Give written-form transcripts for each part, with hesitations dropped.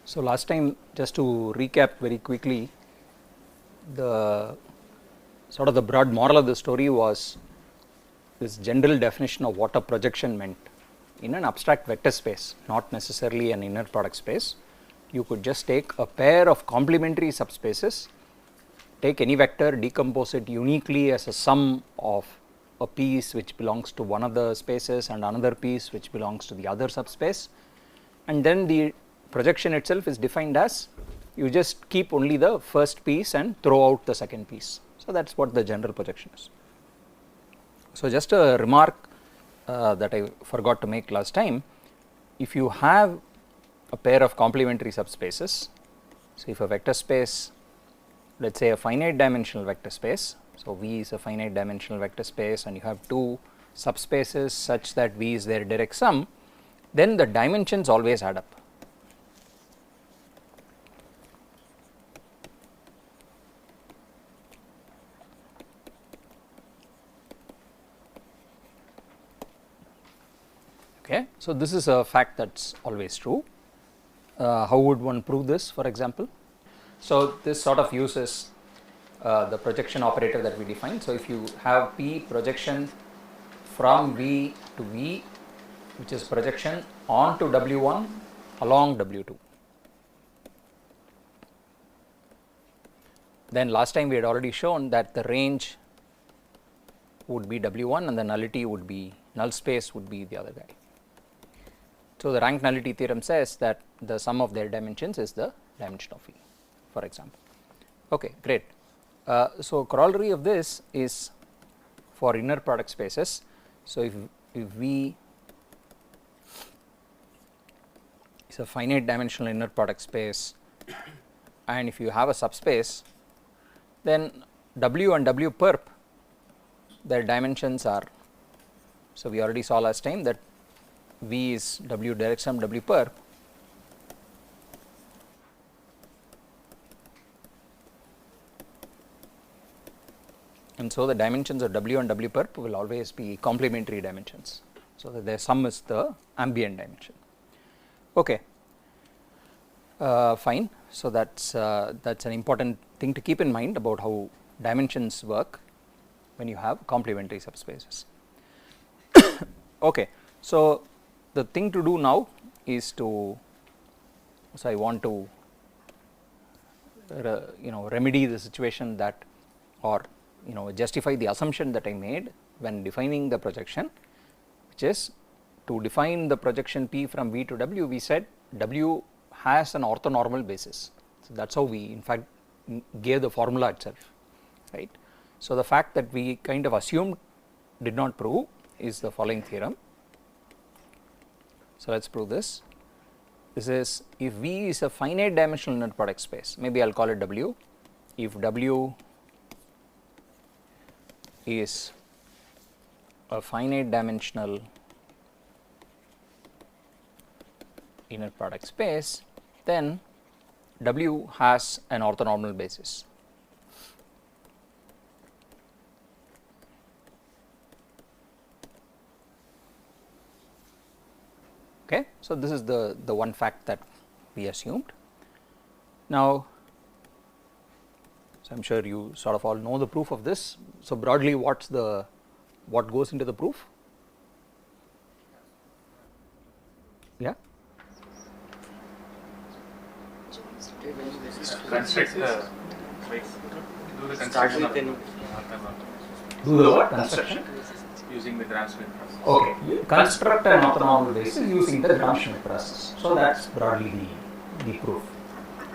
So last time, just to recap very quickly, the sort of the broad moral of the story was this general definition of what a projection meant in an abstract vector space, not necessarily an inner product space. You could just take a pair of complementary subspaces, take any vector, decompose it uniquely as a sum of a piece which belongs to one of the spaces and another piece which belongs to the other subspace, and then the projection itself is defined as you just keep only the first piece and throw out the second piece. So that is what the general projection is. So just a remark that I forgot to make last time, if you have a pair of complementary subspaces, so if a vector space, let us say a finite dimensional vector space, so V is a finite dimensional vector space and you have two subspaces such that V is their direct sum, then the dimensions always add up. Okay. So this is a fact that is always true. How would one prove this, for example? So this sort of uses the projection operator that we defined. So if you have P projection from V to V, which is projection onto W1 along W2. Then last time we had already shown that the range would be W1 and the nullity would be, null space would be the other guy. So the rank nullity theorem says that the sum of their dimensions is the dimension of V, for example. Okay, great. So corollary of this is for inner product spaces. So if V is a finite dimensional inner product space and if you have a subspace, then W and W perp, their dimensions are, so we already saw last time that V is W direct sum W perp, and so the dimensions of W and W perp will always be complementary dimensions. So that their sum is the ambient dimension. Okay, fine. So that's an important thing to keep in mind about how dimensions work when you have complementary subspaces. Okay, so the thing to do now is to, so I want to remedy the situation that, or justify the assumption that I made when defining the projection, which is to define the projection P from V to W, we said W has an orthonormal basis. So that is how we in fact gave the formula itself, right. So the fact that we kind of assumed did not prove is the following theorem. So let us prove this. This is if V is a finite dimensional inner product space, maybe I will call it W. If W is a finite dimensional inner product space, then W has an orthonormal basis. Okay. So this is the one fact that we assumed. Now, so I am sure you sort of all know the proof of this. So broadly, what goes into the proof? Yeah. Construct the, do the construction of Do the what? Construction? using the Gram-Schmidt process. Okay, construct an orthonormal basis using the Gram-Schmidt process. So that is broadly the proof.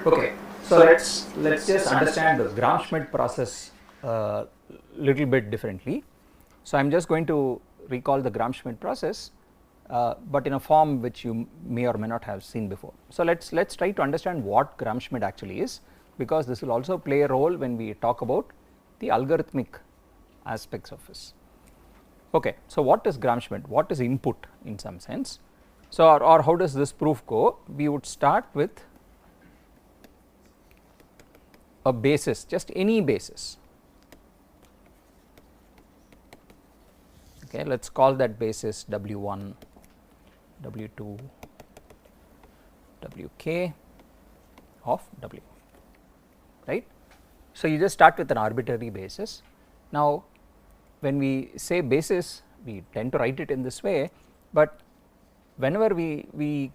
Okay, so let's just understand the Gram-Schmidt process little bit differently. So I am just going to recall the Gram-Schmidt process, but in a form which you may or may not have seen before. So let's try to understand what Gram-Schmidt actually is, because this will also play a role when we talk about the algorithmic aspects of this. Okay, so what is Gram-Schmidt? What is input in some sense? So or how does this proof go? We would start with a basis, just any basis. Okay, let us call that basis W1, W2, Wk, of W, right. So, you just start with an arbitrary basis. Now, when we say basis, we tend to write it in this way, but whenever we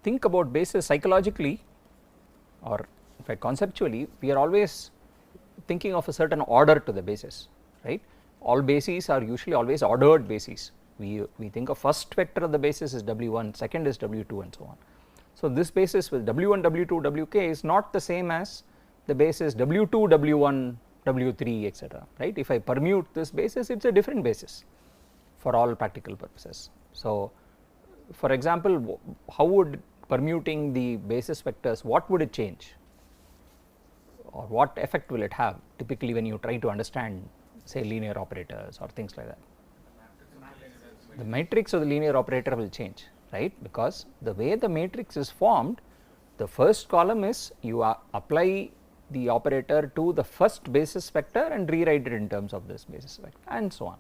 think about basis psychologically or in fact conceptually, we are always thinking of a certain order to the basis, right. All bases are usually always ordered bases. We think of first vector of the basis is W1, second is W2 and so on. So, this basis with W1, W2, Wk is not the same as the basis W2, W1, W3 etc., right. If I permute this basis, it is a different basis for all practical purposes. So, for example, how would permuting the basis vectors, what would it change or what effect will it have typically when you try to understand say linear operators or things like that? The matrix of the linear operator will change, right, because the way the matrix is formed, the first column is you apply the operator to the first basis vector and rewrite it in terms of this basis vector and so on.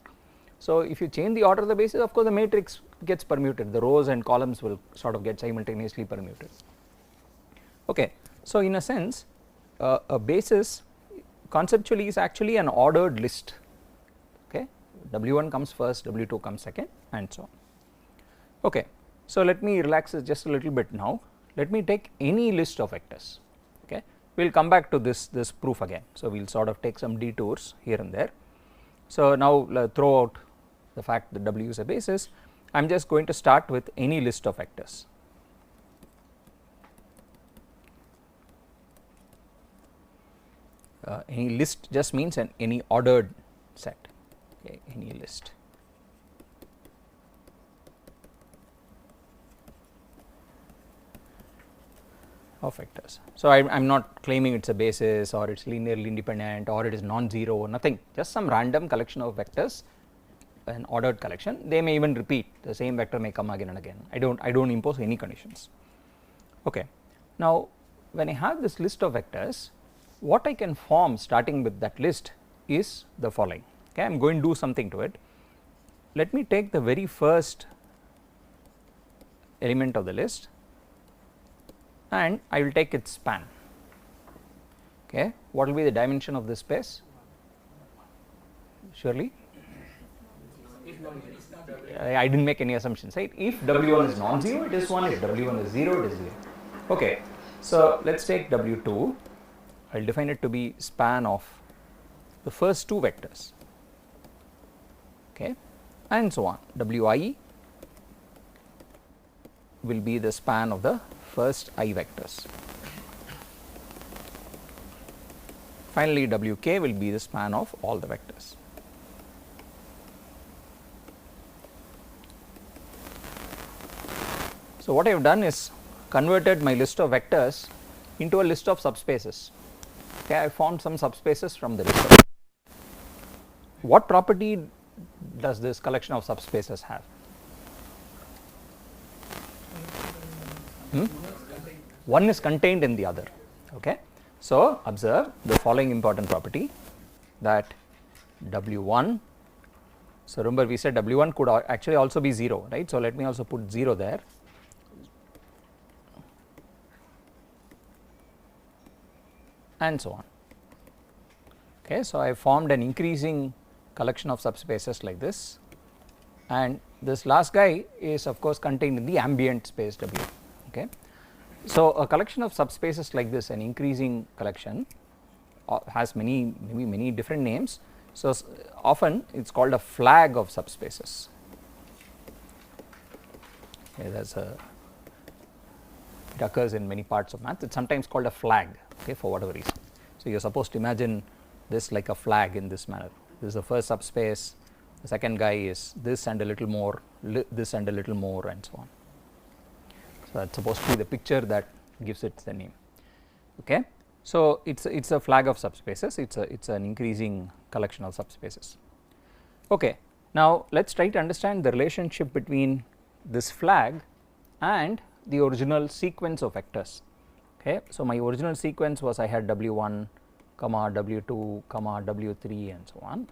So, if you change the order of the basis, of course, the matrix gets permuted, the rows and columns will sort of get simultaneously permuted. Okay. So, in a sense a basis conceptually is actually an ordered list, okay. W1 comes first, W2 comes second and so on. Okay. So, let me relax this just a little bit now, let me take any list of vectors, okay. We will come back to this proof again. So, we will sort of take some detours here and there. So, now throw out the fact that W is a basis, I am just going to start with any list of vectors. Any list just means any ordered set, okay, any list. Of vectors. So, I am not claiming it is a basis or it is linearly independent or it is non-zero, nothing, just some random collection of vectors, an ordered collection. They may even repeat, the same vector may come again and again, I do not impose any conditions. Okay. Now, when I have this list of vectors, what I can form starting with that list is the following, okay. I am going to do something to it. Let me take the very first element of the list and I will take its span, okay. What will be the dimension of this space? Surely I did not make any assumptions, right. If W1 is non-zero, it is 1, if W1 is 0, it is 0, okay. So, let us take W2, I will define it to be span of the first two vectors, okay, and so on. Wi will be the span of the first I vectors. Finally, Wk will be the span of all the vectors. So, what I have done is converted my list of vectors into a list of subspaces, okay. I formed some subspaces from the list. What property does this collection of subspaces have? One is contained in the other, okay. So, observe the following important property, that W1, so remember we said W1 could actually also be 0, right. So, let me also put 0 there, and so on, okay. So, I have formed an increasing collection of subspaces like this, and this last guy is of course contained in the ambient space W, okay. So, a collection of subspaces like this, an increasing collection, has many different names. So, often it is called a flag of subspaces, okay. It occurs in many parts of math, it is sometimes called a flag, okay, for whatever reason. So, you are supposed to imagine this like a flag in this manner. This is the first subspace, the second guy is this and a little more, this and a little more and so on. So, that is supposed to be the picture that gives it the name, okay. So, it is a flag of subspaces, it is an increasing collection of subspaces, okay. Now, let us try to understand the relationship between this flag and the original sequence of vectors, okay. So, my original sequence was I had W1 comma W2 comma W3 and so on.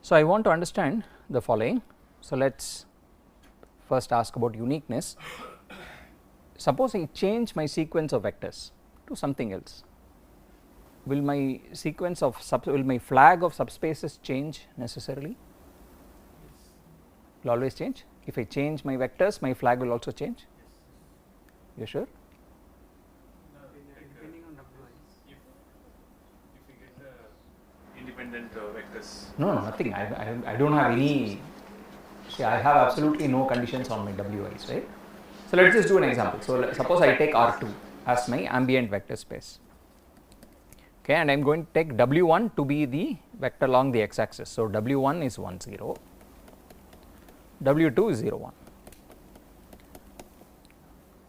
So, I want to understand the following. So, let us first ask about uniqueness. Suppose I change my sequence of vectors to something else. Will my sequence of will my flag of subspaces change necessarily? Will always change. If I change my vectors, my flag will also change. You sure? Depending on WI. If we get the independent vectors. No, nothing. I don't have any. See, I have absolutely no conditions on my WIs, right? So let us just do an example. So suppose I take R2 as my ambient vector space. Okay, and I am going to take W1 to be the vector along the x axis. So W1 is 1 0, W2 is 0 1.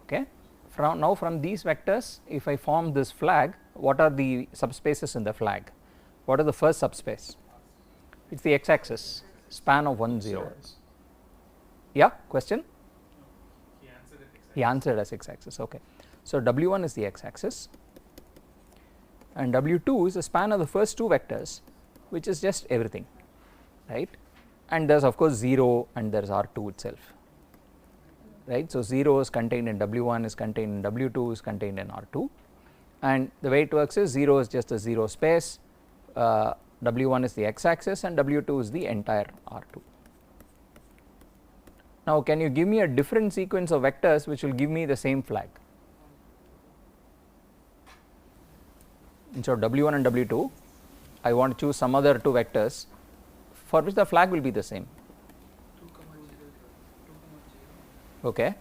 Okay. Now from these vectors, if I form this flag, what are the subspaces in the flag? What is the first subspace? It is the x axis, span of 1 0. Yeah, question? He answered as x axis. Okay. So W1 is the x axis and W2 is the span of the first two vectors, which is just everything, right? And there is of course 0 and there is R2 itself, right. So 0 is contained in W1, is contained in W2, is contained in R2, and the way it works is 0 is just a 0 space, W1 is the x axis and W2 is the entire R2. Now can you give me a different sequence of vectors which will give me the same flag? Instead of W1 and W2, I want to choose some other two vectors for which the flag will be the same. Okay.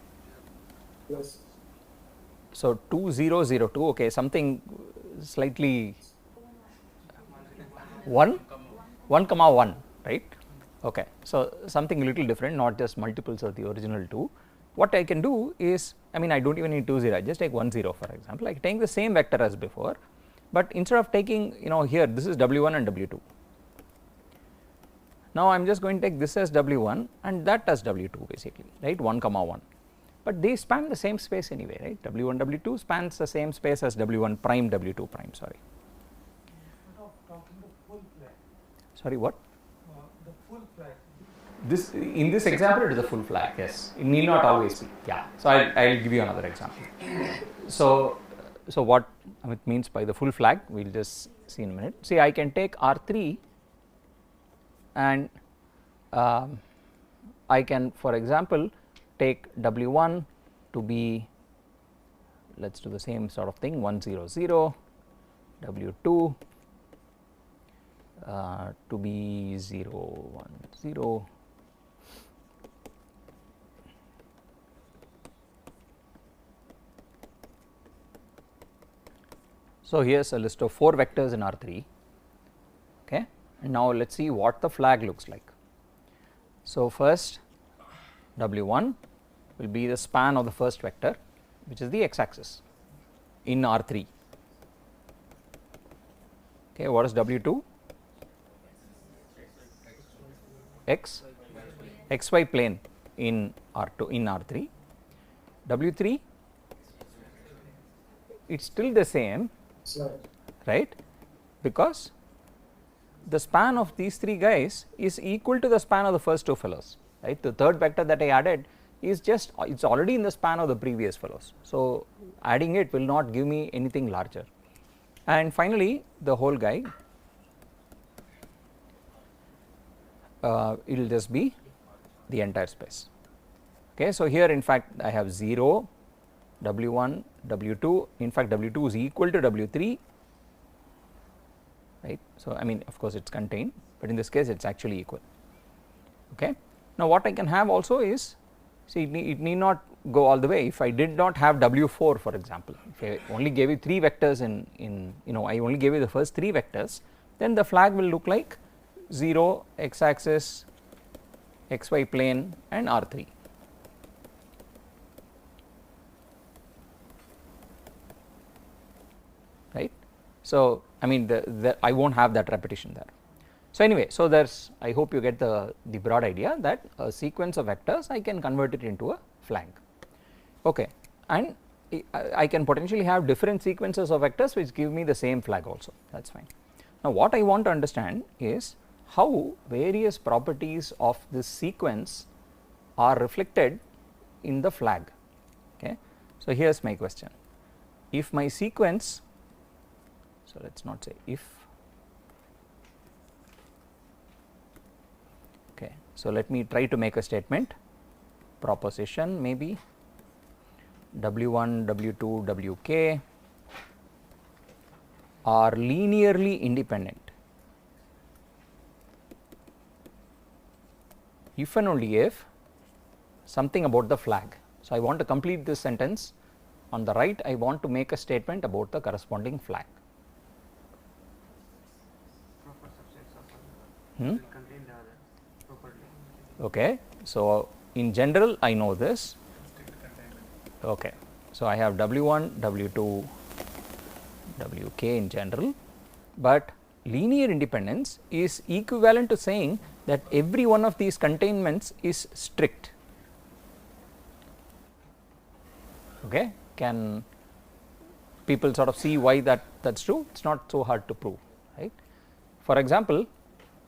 Yes. So 2 0 0 2, okay, something slightly 1 comma 1, right. Okay. So something little different, not just multiples of the original 2. What I can do is, I mean I do not even need 2 0, I just take 1 0 for example. I can take the same vector as before, but instead of taking here this is W1 and W2. Now I am just going to take this as W1 and that as W2 basically, right, 1 comma 1, but they span the same space anyway, right. W1 W2 spans the same space as W1 prime W2 prime, sorry. Sorry, what? The full flag. This in this example it is a full flag, yes, it need not always be, yeah. So I will give you another example. So what it means by the full flag we will just see in a minute. See, I can take R3 and I can for example take W1 to be, let us do the same sort of thing, 1 0 0, W2 to be 0 1 0, so here is a list of 4 vectors in R3, okay, and now let us see what the flag looks like. So first W1 will be the span of the first vector, which is the x axis in R3, okay. What is W2? xy plane in R2 in R3. W3 it is still the same, right, because the span of these 3 guys is equal to the span of the first 2 fellows, right. The third vector that I added is just, it is already in the span of the previous fellows, so adding it will not give me anything larger. And finally the whole guy it will just be the entire space, okay. So here in fact I have 0, W1, W2, in fact W2 is equal to W3, right. So I mean of course it is contained, but in this case it is actually equal, okay. Now what I can have also is, see, it need not go all the way. If I did not have W4 for example, if I only gave you 3 vectors in I only gave you the first 3 vectors, then the flag will look like 0, x axis, xy plane and R3. Right. So I mean I will not have that repetition there. So anyway, so there is, I hope you get the broad idea that a sequence of vectors I can convert it into a flag, okay, and I can potentially have different sequences of vectors which give me the same flag also, that is fine. Now what I want to understand is how various properties of this sequence are reflected in the flag. Okay. So, here is my question, if my sequence, so let us not say if, okay. So, let me try to make a statement, proposition maybe W1, W2, Wk are linearly independent if and only if something about the flag. So, I want to complete this sentence. On the right, I want to make a statement about the corresponding flag. Proper subsets of will contain the other properly. Okay. So, in general I know this. Okay. So, I have W1, W2, Wk in general, but linear independence is equivalent to saying that every one of these containments is strict. Okay. Can people sort of see why that is true? It is not so hard to prove, right. For example,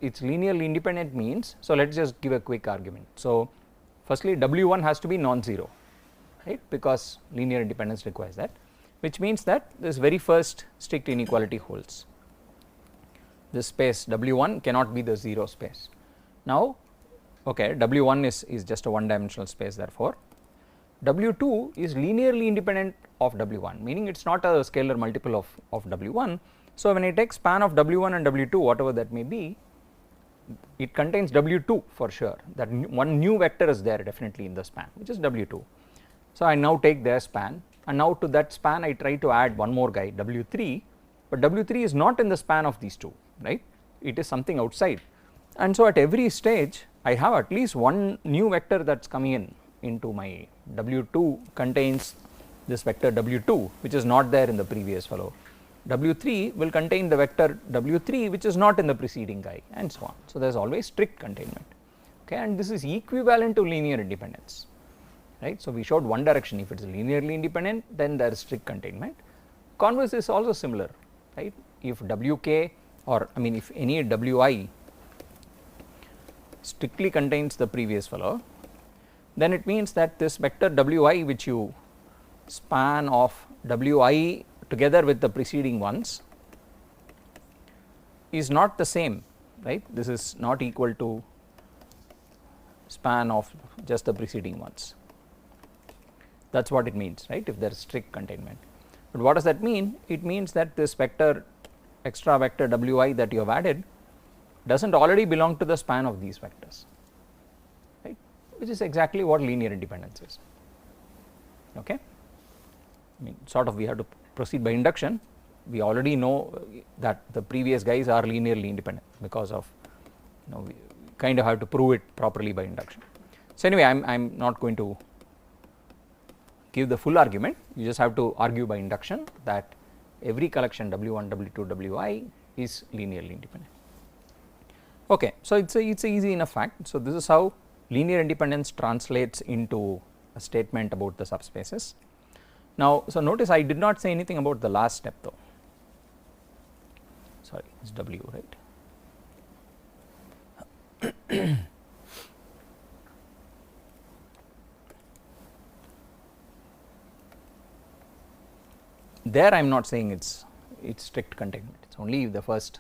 it is linearly independent means, so let us just give a quick argument. So, firstly W1 has to be non-zero, right, because linear independence requires that, which means that this very first strict inequality holds. This space W1 cannot be the 0 space. Now, okay, W1 is just a one dimensional space, therefore W2 is linearly independent of W1, meaning it is not a scalar multiple of W1. So, when I take span of W1 and W2, whatever that may be, it contains W2 for sure, that one new vector is there definitely in the span, which is W2. So, I now take their span, and now to that span I try to add one more guy W3, but W3 is not in the span of these two, right, it is something outside. And so, at every stage I have at least one new vector that is coming into my W2 contains this vector W2, which is not there in the previous fellow. W3 will contain the vector W3, which is not in the preceding guy, and so on. So, there is always strict containment, okay, and this is equivalent to linear independence, right. So, we showed one direction, if it is linearly independent, then there is strict containment. Converse is also similar, right. If Wk, or I mean if any Wi strictly contains the previous fellow, then it means that this vector Wi, which you span of Wi together with the preceding ones, is not the same, right. This is not equal to span of just the preceding ones. That is what it means, right, if there is strict containment. But what does that mean? It means that this vector, extra vector Wi that you have added, does not already belong to the span of these vectors, right, which is exactly what linear independence is. Okay. I mean, sort of we have to proceed by induction. We already know that the previous guys are linearly independent because of, we kind of have to prove it properly by induction. So, anyway, I am not going to give the full argument, you just have to argue by induction that every collection W1, W2, Wi is linearly independent. Okay. So, it is a easy enough fact. So, this is how linear independence translates into a statement about the subspaces. Now, so notice I did not say anything about the last step though, sorry, it is W, right. There I am not saying it is strict containment, it is only the first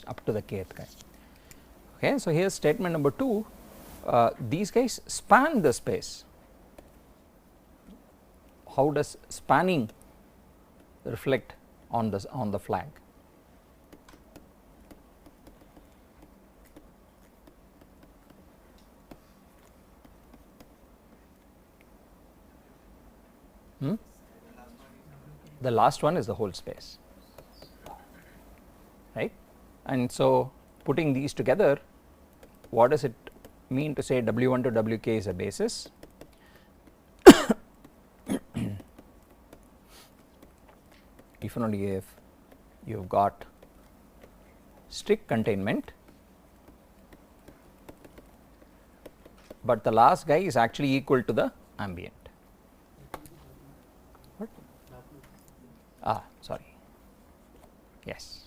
up to the kth guy. Okay. So, here is statement number 2, these guys span the space. How does spanning reflect on the flag? The last one is the whole space, right. And so, putting these together, what does it mean to say W1 to Wk is a basis? If and only if you have got strict containment, but the last guy is actually equal to the ambient. What? Sorry. Yes.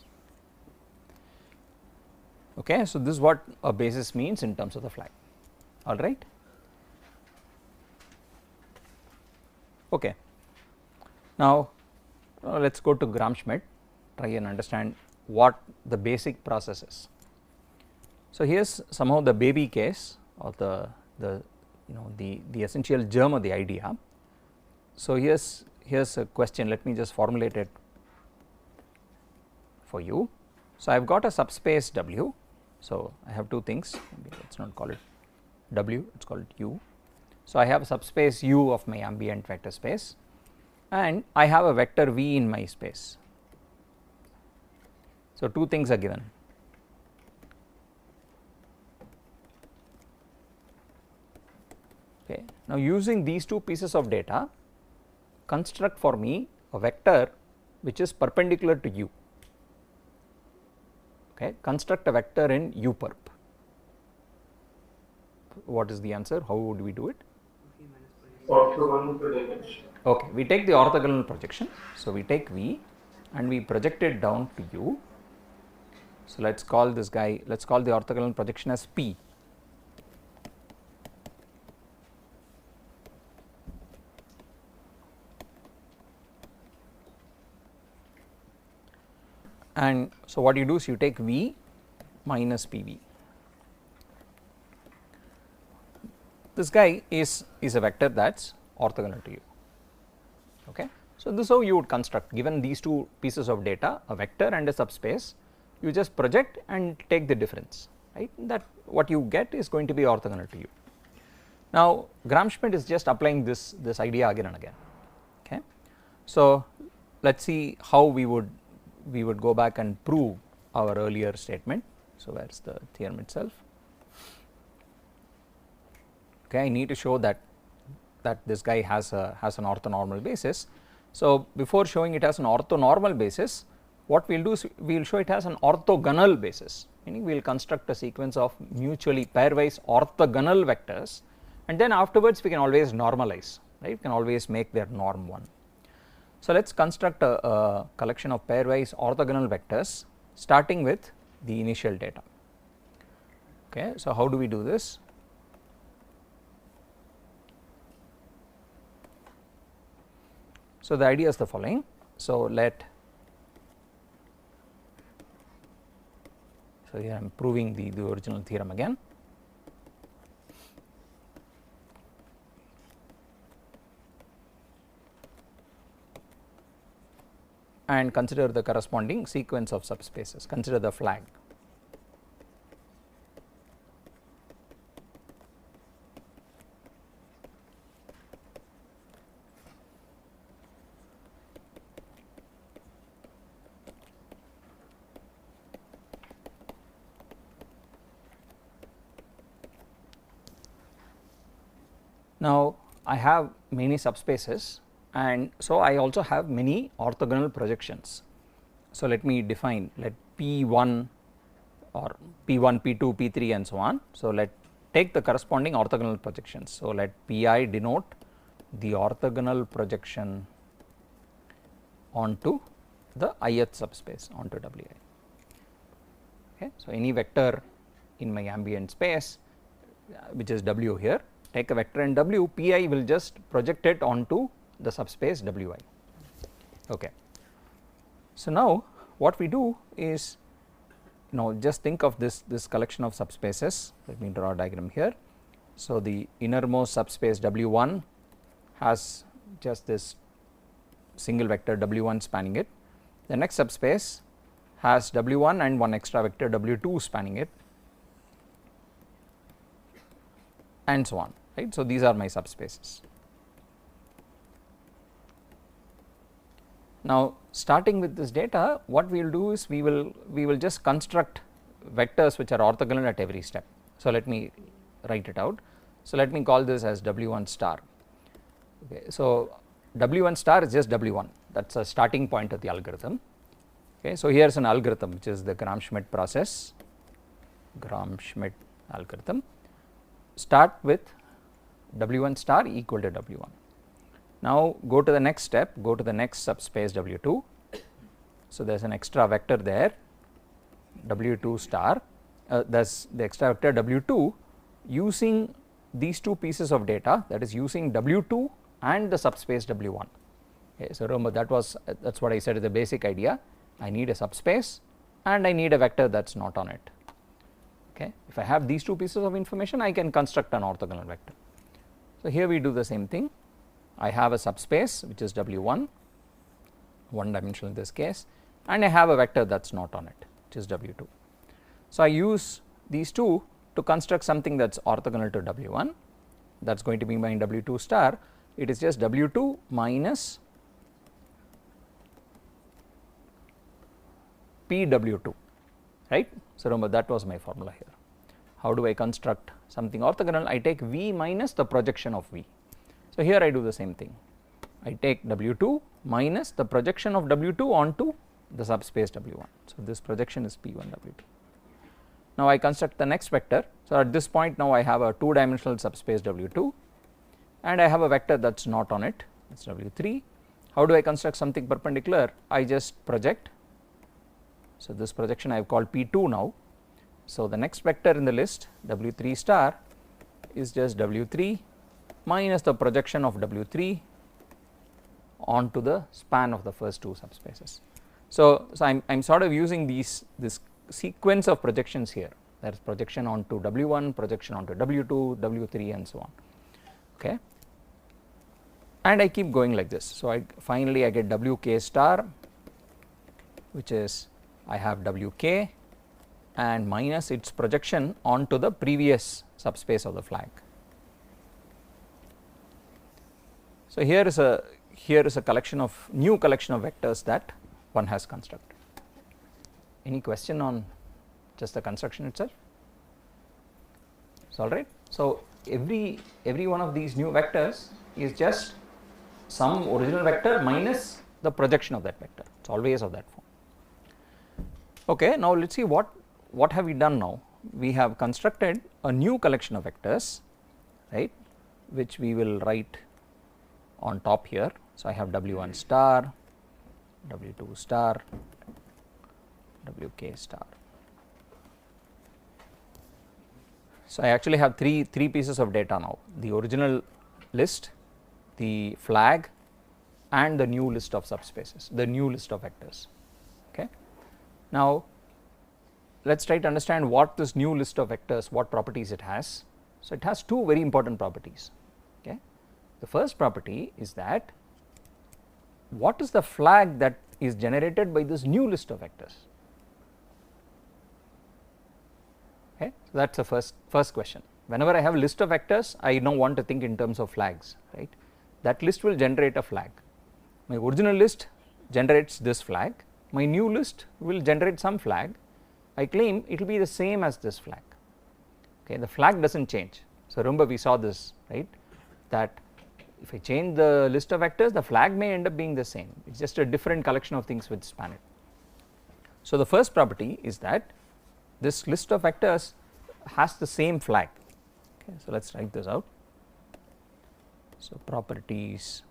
Okay. So, this is what a basis means in terms of the flag, all right. Okay. Now let us go to Gram-Schmidt, try and understand what the basic process is. So here is somehow the baby case or the the essential germ of the idea. So here is a question, let me just formulate it for you. So I have got a subspace W. So I have two things, maybe let us not call it W, let us call it U. So I have a subspace U of my ambient vector space, and I have a vector V in my space. So two things are given. Okay. Now using these two pieces of data, construct for me a vector which is perpendicular to U. Okay. Construct a vector in U perp. What is the answer? How would we do it? Orthogonal projection. Okay, we take the orthogonal projection. So we take V and we project it down to U. So let us call this guy, let us call the orthogonal projection as P. And so what you do is you take V minus PV. This guy is a vector that is orthogonal to U. Okay. So this is how you would construct, given these two pieces of data, a vector and a subspace, you just project and take the difference, right, that what you get is going to be orthogonal to U. Now Gram-Schmidt is just applying this idea again and again. Okay. So let us see how we would go back and prove our earlier statement. So where is the theorem itself? Okay, I need to show that this guy has an orthonormal basis. So before showing it as an orthonormal basis, what we will do is we will show it as an orthogonal basis, meaning we will construct a sequence of mutually pairwise orthogonal vectors, and then afterwards we can always normalize, right, we can always make their norm 1. So let us construct a collection of pairwise orthogonal vectors starting with the initial data. Okay, so how do we do this? So the idea is the following. So here I am proving the original theorem again. And consider the corresponding sequence of subspaces, consider the flag. Now I have many subspaces, and so I also have many orthogonal projections. So let me define, let P1 or P1, P2, P3 and so on. So let take the corresponding orthogonal projections. So let Pi denote the orthogonal projection onto the ith subspace, onto Wi. Okay. So any vector in my ambient space which is W here, take a vector in W, Pi will just project it onto the subspace Wi. Okay. So now what we do is, just think of this collection of subspaces. Let me draw a diagram here. So the innermost subspace W1 has just this single vector W1 spanning it. The next subspace has W1 and one extra vector W2 spanning it, and so on, right. So these are my subspaces. Now starting with this data, what we will do is we will just construct vectors which are orthogonal at every step. So let me write it out. So let me call this as W1 star. Okay. So W1 star is just W1, that is a starting point of the algorithm. Okay. So here is an algorithm which is the Gram-Schmidt process, Gram-Schmidt algorithm. Start with W1 star equal to W1. Now go to the next step, go to the next subspace W2. So there is an extra vector there, W2 star, that is the extra vector W2, using these two pieces of data, that is using W2 and the subspace W1. Okay, so remember that's what I said is the basic idea. I need a subspace and I need a vector that is not on it. Okay. If I have these two pieces of information, I can construct an orthogonal vector. So here we do the same thing. I have a subspace which is W1, one dimensional in this case, and I have a vector that is not on it, which is W2. So I use these two to construct something that is orthogonal to W1, that is going to be my W2 star. It is just W2 minus PW2, right. So remember that was my formula here. How do I construct something orthogonal? I take V minus the projection of V. So here I do the same thing. I take W2 minus the projection of W2 onto the subspace W1. So this projection is P1 W2. Now I construct the next vector. So at this point now I have a 2-dimensional subspace W2 and I have a vector that is not on it, it is W3. How do I construct something perpendicular? I just project. So this projection I have called P2 now. So the next vector in the list W3 star is just W3 minus the projection of W3 onto the span of the first two subspaces. So I am sort of using this sequence of projections here, that is projection onto W1, projection onto W2, W3 and so on. Okay. And I keep going like this. So finally I get Wk star, which is I have Wk and minus its projection onto the previous subspace of the flag. So here is a collection of new collection of vectors that one has constructed. Any question on just the construction itself? It's all right. So every one of these new vectors is just some original vector minus the projection of that vector. It's always of that form. Okay, now let us see what have we done now. We have constructed a new collection of vectors, right, which we will write on top here. So I have W1 star, W2 star, Wk star. So I actually have three pieces of data now: the original list, the flag, and the new list of subspaces, the new list of vectors. Okay. Now let us try to understand what this new list of vectors, what properties it has. So it has two very important properties. Okay. The first property is that what is the flag that is generated by this new list of vectors? Okay. So that is the first question. Whenever I have a list of vectors, I now want to think in terms of flags, right. That list will generate a flag. My original list generates this flag, my new list will generate some flag. I claim it will be the same as this flag. Okay. The flag does not change. So remember we saw this, right, that if I change the list of vectors, the flag may end up being the same, it is just a different collection of things which span it. So the first property is that this list of vectors has the same flag. Okay. So let us write this out. So properties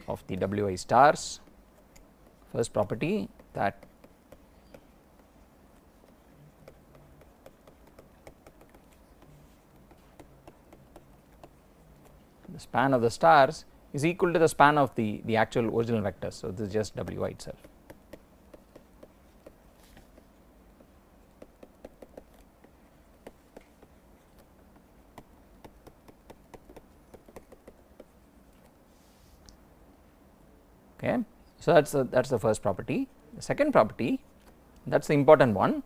of the Wi stars. First property, that the span of the stars is equal to the span of the actual original vectors. So this is just Wi itself. Okay. So that is the first property. The second property, that is the important one.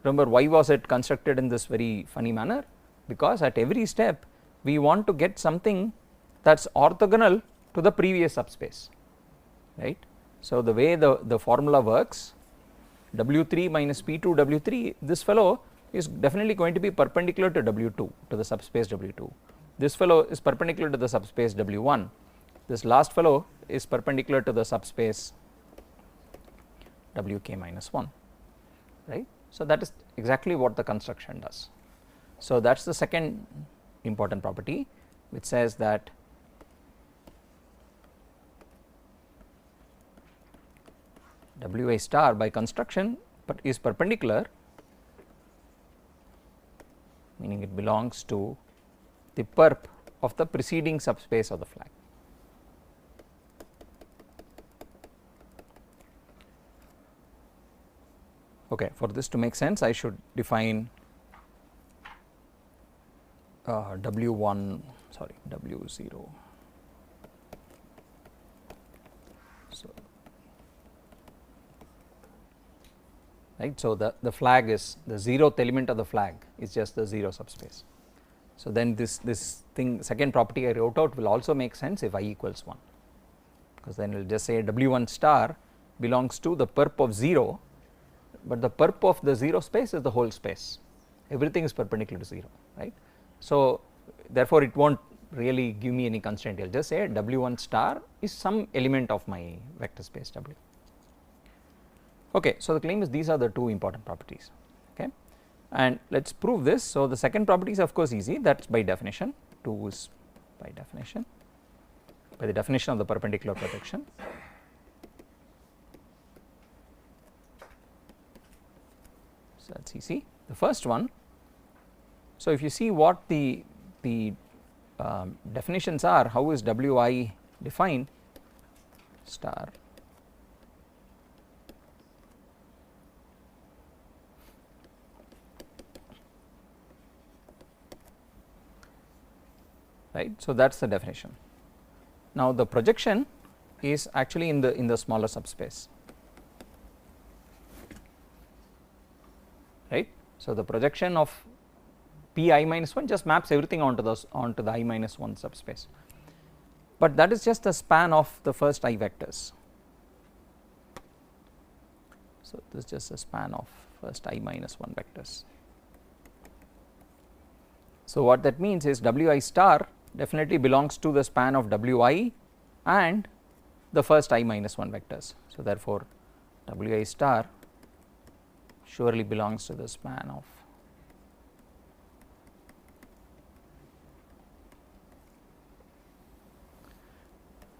Remember why was it constructed in this very funny manner? Because at every step we want to get something that is orthogonal to the previous subspace, right. So the way the formula works, W3 minus P2 W3, this fellow is definitely going to be perpendicular to W2, to the subspace W2. This fellow is perpendicular to the subspace W1. This last fellow is perpendicular to the subspace Wk minus 1, right. So that is exactly what the construction does. So that is the second important property, which says that Wi star by construction is perpendicular belongs to the perp of the preceding subspace of the flag. Okay, for this to make sense, I should define W1, sorry, W0. So, right. So, the flag is the 0th element of the flag is just the 0 subspace. So, then this thing, second property I wrote out will also make sense if I equals 1, because then it will just say W1 star belongs to the perp of 0, but the perp of the 0 space is the whole space, everything is perpendicular to 0, right. So, therefore, it will not really give me any constraint, it will just say W1 star is some element of my vector space W. Okay, so, the claim is these are the two important properties, okay, and let us prove this. So, the second property is of course easy, that is by definition, 2 is by definition, by the definition of the perpendicular projection. So, that is easy. The first one, so if you see what the definitions are, how is Wi defined, star right. So, that is the definition. Now, the projection is actually in the smaller subspace, right. So, the projection of P I minus 1 just maps everything onto the I minus 1 subspace, but that is just the span of the first I vectors. So, this is just a span of first I minus 1 vectors. So, what that means is Wi star definitely belongs to the span of Wi and the first I minus 1 vectors. So, therefore, Wi star surely belongs to the span of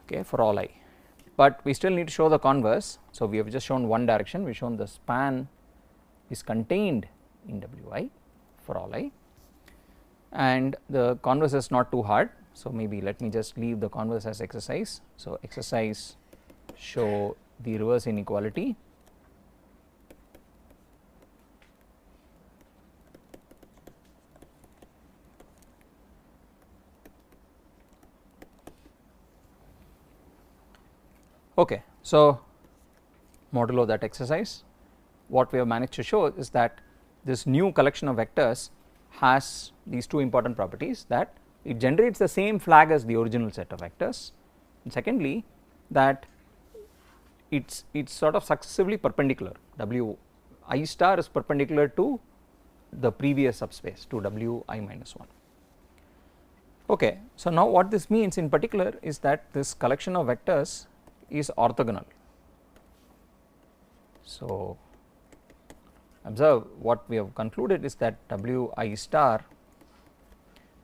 okay for all I, but we still need to show the converse. So, we have just shown one direction, we have shown the span is contained in Wi for all I, and the converse is not too hard. So, maybe let me just leave the converse as exercise. So, exercise show the reverse inequality okay. So, modulo that exercise, what we have managed to show is that this new collection of vectors has these two important properties, that it generates the same flag as the original set of vectors, and secondly that it's sort of successively perpendicular. Wi star is perpendicular to the previous subspace, to Wi minus 1. Okay. So, now what this means in particular is that this collection of vectors is orthogonal. So, observe what we have concluded is that Wi star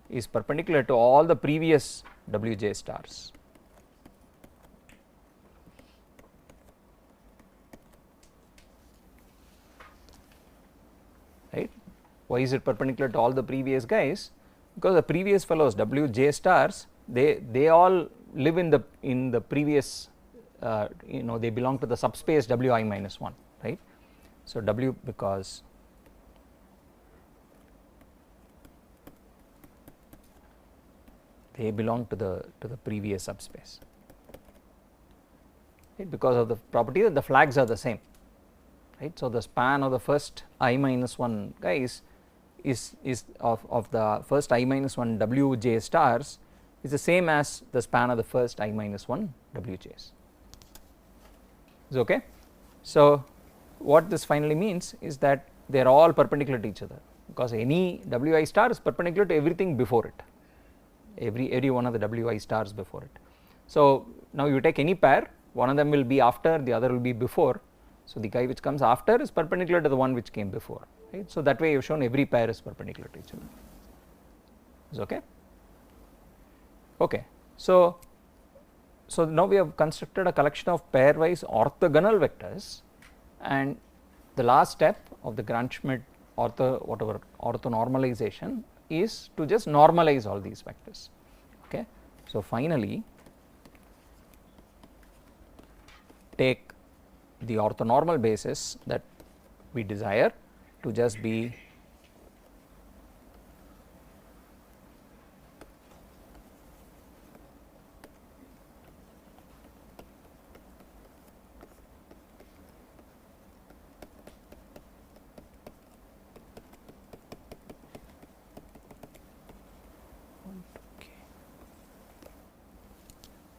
is perpendicular to all the previous Wj stars. Right. Why is it perpendicular to all the previous guys? Because the previous fellows Wj stars, they all live in the previous they belong to the subspace Wi minus 1, right. So, W because they belong to the previous subspace, right, because of the property that the flags are the same, right. So, the span of the first I minus 1 guys is of the first I minus 1 Wj stars is the same as the span of the first I minus 1 Wj's. Is okay. So, what this finally means is that they are all perpendicular to each other, because any Wi star is perpendicular to everything before it, every one of the Wi stars before it. So, now you take any pair, one of them will be after, the other will be before. So, the guy which comes after is perpendicular to the one which came before, right. So, that way you have shown every pair is perpendicular to each other. Is okay. Okay. So, now we have constructed a collection of pairwise orthogonal vectors, and the last step of the Gram-Schmidt orthonormalization is to just normalize all these vectors. Okay. So, finally, take the orthonormal basis that we desire to just be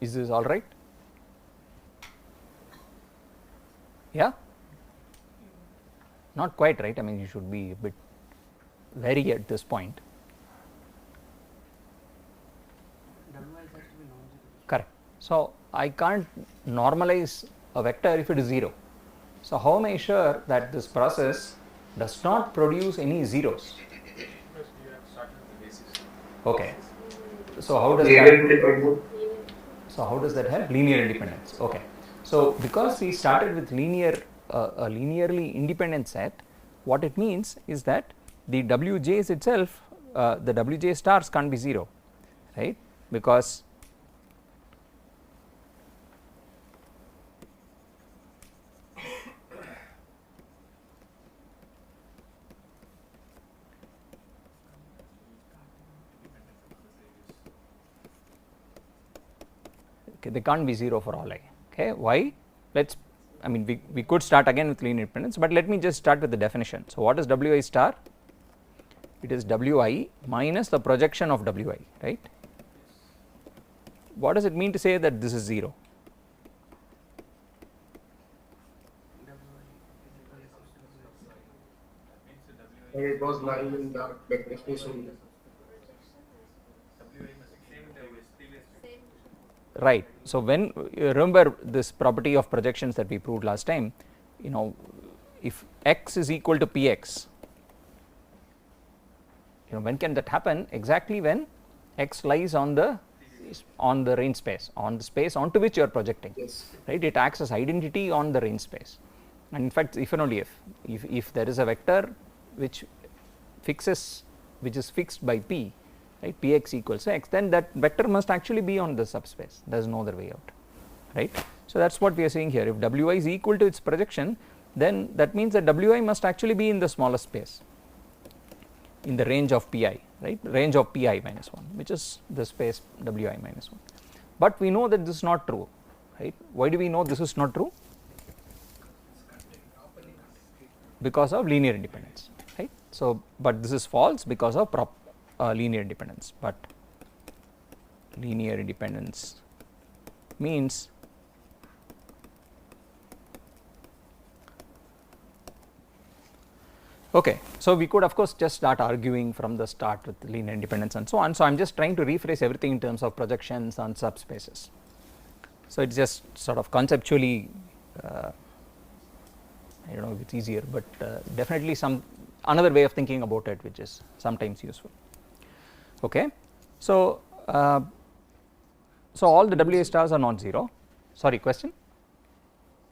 Is this all right? Yeah, not quite right. I mean, you should be a bit wary at this point. Wi has to be non-zero. Correct. So, I can't normalize a vector if it is 0. So, how am I sure that this process does not produce any zeros? Because you have started with the basis. Okay. So, how does Linear that? independent. So, how does that help? Linear independence. Okay. So, because we started with a linearly independent set, what it means is that the Wj's itself, the Wj stars can't be 0, right? Because okay, they can't be 0 for all I. Okay, why? I mean, we could start again with linear independence, but let me just start with the definition. So, what is Wi star? It is Wi minus the projection of Wi, right? What does it mean to say that this is 0? It was lying in the vector space only. Right. So, when remember this property of projections that we proved last time, you know, if x is equal to px, you know, when can that happen? Exactly when x lies on the range space, on the space onto which you are projecting. Yes. Right, it acts as identity on the range space, and in fact, if and only if there is a vector which is fixed by p, right, px equals x, then that vector must actually be on the subspace. There is no other way out, right. So, that is what we are saying here. If Wi is equal to its projection, then that means that Wi must actually be in the smallest space, in the range of pi, right, range of pi minus 1, which is the space Wi minus 1. But we know that this is not true, right. Why do we know this is not true? Because of linear independence, right. So, but this is false because of linear independence, but linear independence means okay. So, we could of course just start arguing from the start with linear independence and so on. So, I am just trying to rephrase everything in terms of projections on subspaces. So, it is just sort of conceptually I do not know if it is easier, but definitely another way of thinking about it which is sometimes useful. Okay. So, so all the Wi stars are non-zero. Sorry, question?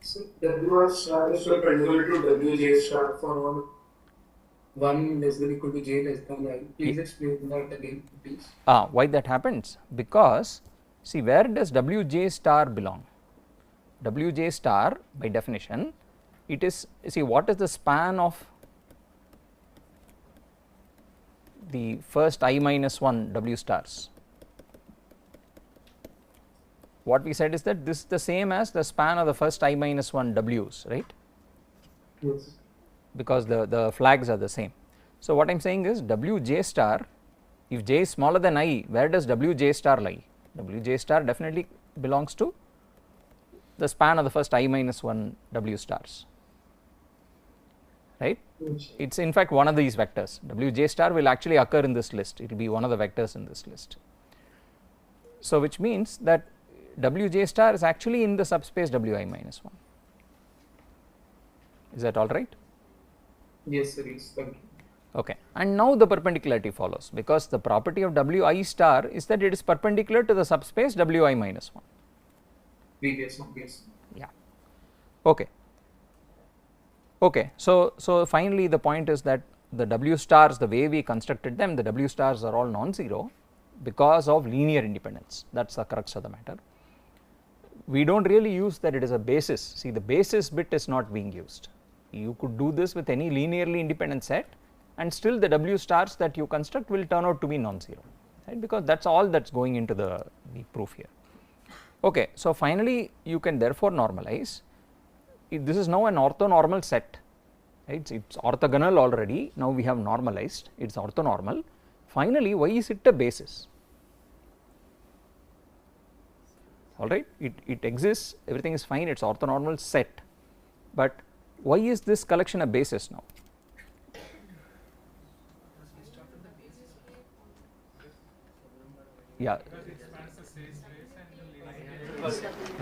So W star is perpendicular to Wj star for all 1 less than equal to j less than I. Please explain that again, please. Why that happens? Because see, where does Wj star belong? Wj star by definition, it is, see, what is the span of the first I minus 1 W stars? What we said is that this is the same as the span of the first I minus 1 W's, right? Yes. Because the flags are the same. So, what I am saying is Wj star, if j is smaller than I, where does Wj star lie? Wj star definitely belongs to the span of the first I minus 1 W stars, right. It is in fact one of these vectors. Wj star will actually occur in this list, it will be one of the vectors in this list. So, which means that Wj star is actually in the subspace Wi minus 1. Is that all right? Yes, sir. Yes. Thank you. Okay. And now the perpendicularity follows, because the property of Wi star is that it is perpendicular to the subspace Wi minus 1. Previous one, yes. Yeah. Okay. Okay. So finally the point is that the W stars, the way we constructed them, the W stars are all non-zero because of linear independence. That is the crux of the matter. We do not really use that it is a basis. See, the basis bit is not being used. You could do this with any linearly independent set and still the W stars that you construct will turn out to be non-zero, right, because that is all that is going into the proof here. Okay, so finally you can therefore normalize. This is now an orthonormal set, right, it is orthogonal already, now we have normalized, it is orthonormal. Finally, why is it a basis? Alright, it exists, everything is fine, it is orthonormal set, but why is this collection a basis now? Yeah,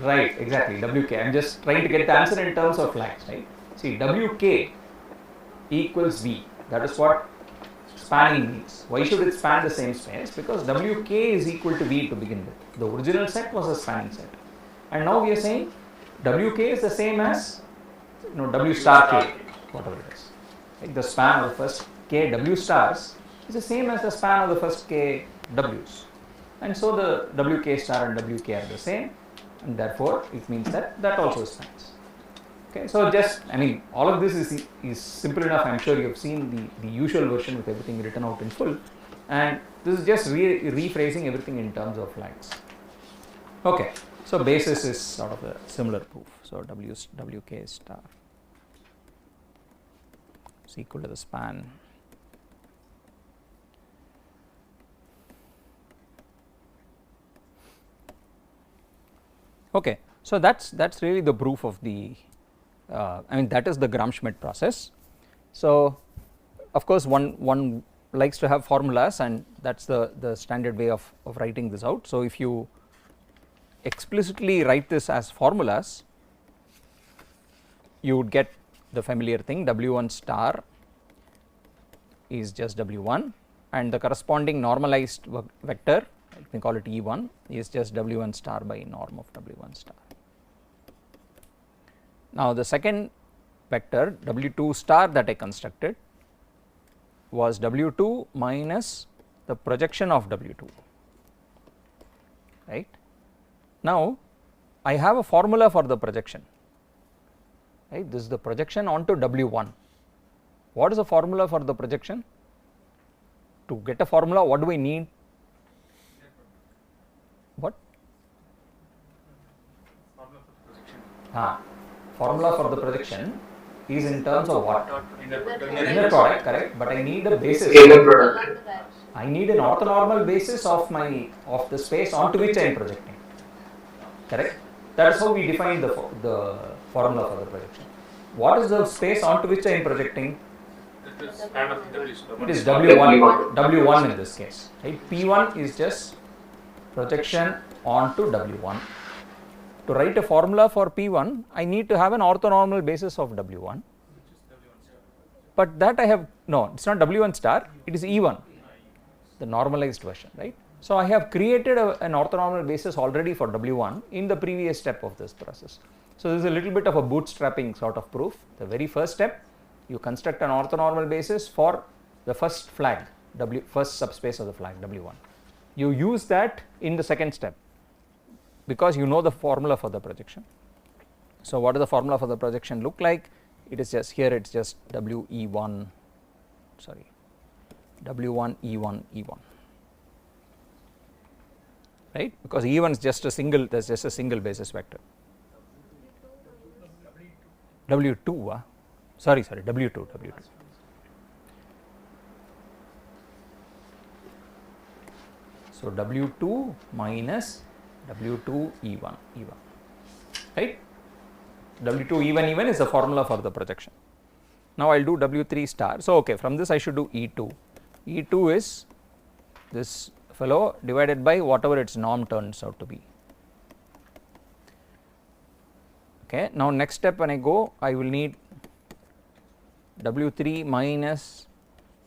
right, exactly, Wk. I am just trying to get the answer in terms of flags, right. See, Wk equals V, that is what spanning means. Why should it span the same space? Because Wk is equal to V to begin with. The original set was a spanning set, and now we are saying Wk is the same as W star k, whatever it is. Like the span of the first k W stars is the same as the span of the first k Ws, and so the Wk star and Wk are the same, and therefore it means that that also spans. Okay, so just I mean all of this is simple enough. I am sure you have seen the usual version with everything written out in full, and this is just rephrasing everything in terms of flags. Okay, so basis is sort of a similar proof. So Wk star is equal to the span okay. So that's really the proof of the I mean that is the Gram-Schmidt process. So of course one likes to have formulas, and that is the standard way of writing this out. So if you explicitly write this as formulas, you would get the familiar thing, W1 star is just W1, and the corresponding normalized vector, let me call it E1, is just W1 star by norm of W1 star. Now the second vector W2 star that I constructed was W2 minus the projection of W2, right. Now I have a formula for the projection, right, this is the projection onto W1. What is the formula for the projection? To get a formula, what do we need? What? Formula for the projection is in terms of what? Inner product, correct, but I need a basis. I need an orthonormal basis of the space onto which I am projecting, correct. That is how we define the formula for the projection. What is the space onto which I am projecting? It is W1 in this case, right. P1 is just projection onto W1. To write a formula for P1, I need to have an orthonormal basis of W1, but that I have, no, it is not W1 star, it is E1, the normalized version, right. So I have created an orthonormal basis already for W1 in the previous step of this process. So this is a little bit of a bootstrapping sort of proof. The very first step, you construct an orthonormal basis for the first flag, first subspace of the flag W1. You use that in the second step because you know the formula for the projection. So what does the formula for the projection look like? It is just here, it is just W1 E1 E1, right, because E1 is just a single, there is just a single basis vector. W2 sorry W2. So W2 minus W2 E1, right. W2 E1 is the formula for the projection. Now I will do W3 star. So okay, from this I should do E2. E2 is this fellow divided by whatever its norm turns out to be. Okay, now next step when I go, I will need W3 minus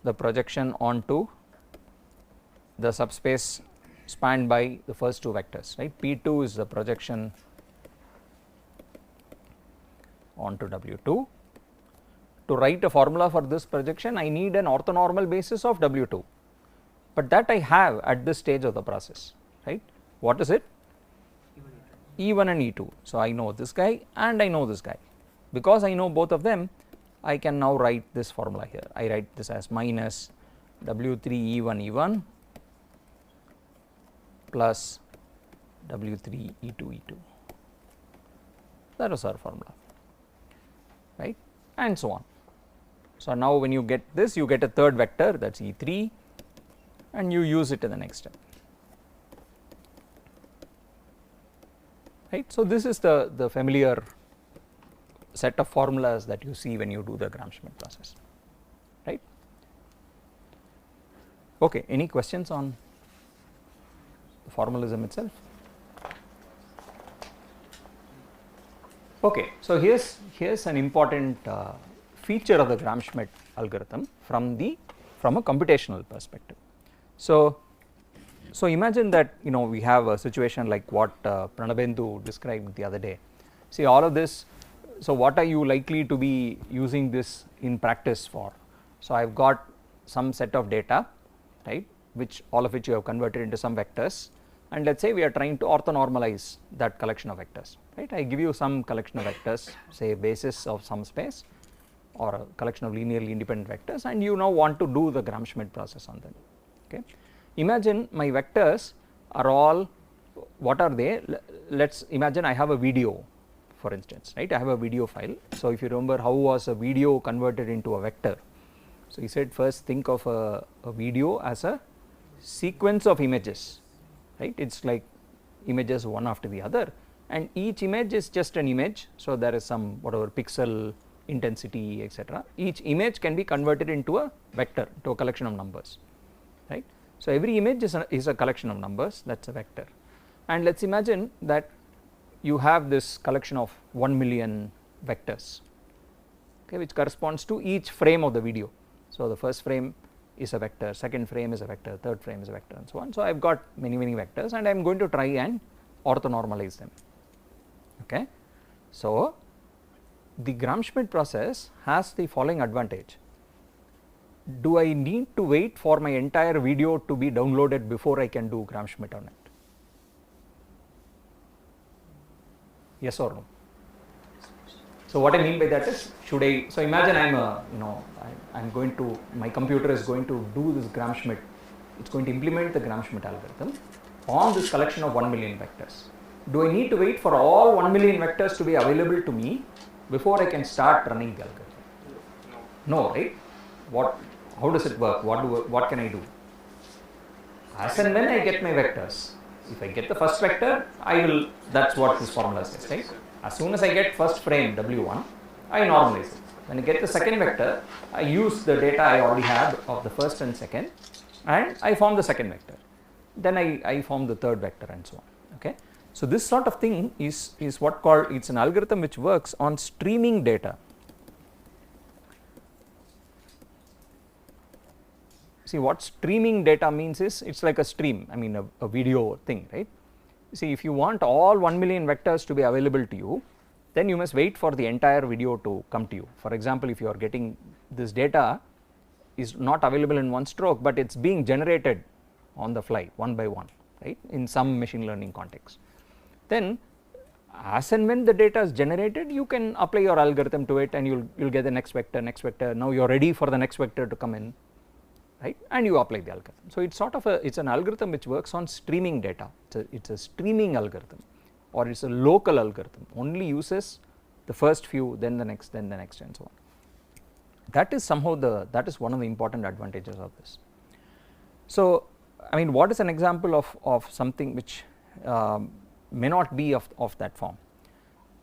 the projection onto the subspace spanned by the first two vectors, right. P2 is the projection onto W2, to write a formula for this projection, I need an orthonormal basis of W2, but that I have at this stage of the process, right. What is it? E1 and E2. So, I know this guy and I know this guy. Because I know both of them, I can now write this formula here. I write this as minus W3 E1 E1 plus W3 E2 E2. That was our formula, right, and so on. So, now when you get this, you get a third vector, that is E3, and you use it in the next step, right. So, this is the familiar set of formulas that you see when you do the Gram-Schmidt process, right. Okay, any questions on the formalism itself? Okay, so here's an important feature of the Gram-Schmidt algorithm from a computational perspective. So imagine that we have a situation like what Pranabendu described the other day. See all of this. So what are you likely to be using this in practice for? So I have got some set of data, right, which all of which you have converted into some vectors, and let us say we are trying to orthonormalize that collection of vectors, right. I give you some collection of vectors, say basis of some space or a collection of linearly independent vectors, and you now want to do the Gram-Schmidt process on them. Okay. Imagine my vectors are all, what are they? Let us imagine I have a video, for instance, right. I have a video file. So if you remember how was a video converted into a vector? So he said first think of a video as a sequence of images, right. It is like images one after the other, and each image is just an image. So there is some whatever pixel intensity, etc. Each image can be converted into a vector, to a collection of numbers, right. So every image is a collection of numbers, that is a vector. And let us imagine that you have this collection of 1,000,000 vectors, okay, which corresponds to each frame of the video. So the first frame is a vector, second frame is a vector, third frame is a vector, and so on. So I have got many vectors, and I am going to try and orthonormalize them. Okay. So the Gram-Schmidt process has the following advantage. Do I need to wait for my entire video to be downloaded before I can do Gram-Schmidt on it? Yes or no? So what I mean by that is, should I, so imagine I am I'm going to, my computer is going to do this Gram-Schmidt, it is going to implement the Gram-Schmidt algorithm on this collection of 1,000,000 vectors. Do I need to wait for all 1,000,000 vectors to be available to me before I can start running the algorithm? No, right? How does it work? What can I do? As and when I get my vectors, if I get the first vector, that's what this formula says, right? As soon as I get first frame W1, I normalize it. When I get the second vector, I use the data I already have of the first and second, and I form the second vector. Then I form the third vector, and so on. Okay. So this sort of thing is what called, it's an algorithm which works on streaming data. See what streaming data means is, it's like a stream, I mean a video thing, right. See if you want all 1,000,000 vectors to be available to you, then you must wait for the entire video to come to you. For example, if you are getting this data is not available in one stroke, but it is being generated on the fly one by one, right, in some machine learning context. Then as and when the data is generated, you can apply your algorithm to it, and you will get the next vector. Now you are ready for the next vector to come in, right, and you apply the algorithm. So it's sort of it's an algorithm which works on streaming data. It's a streaming algorithm, or it's a local algorithm, only uses the first few, then the next, and so on. That is somehow that is one of the important advantages of this. So I mean, what is an example of something which may not be of that form?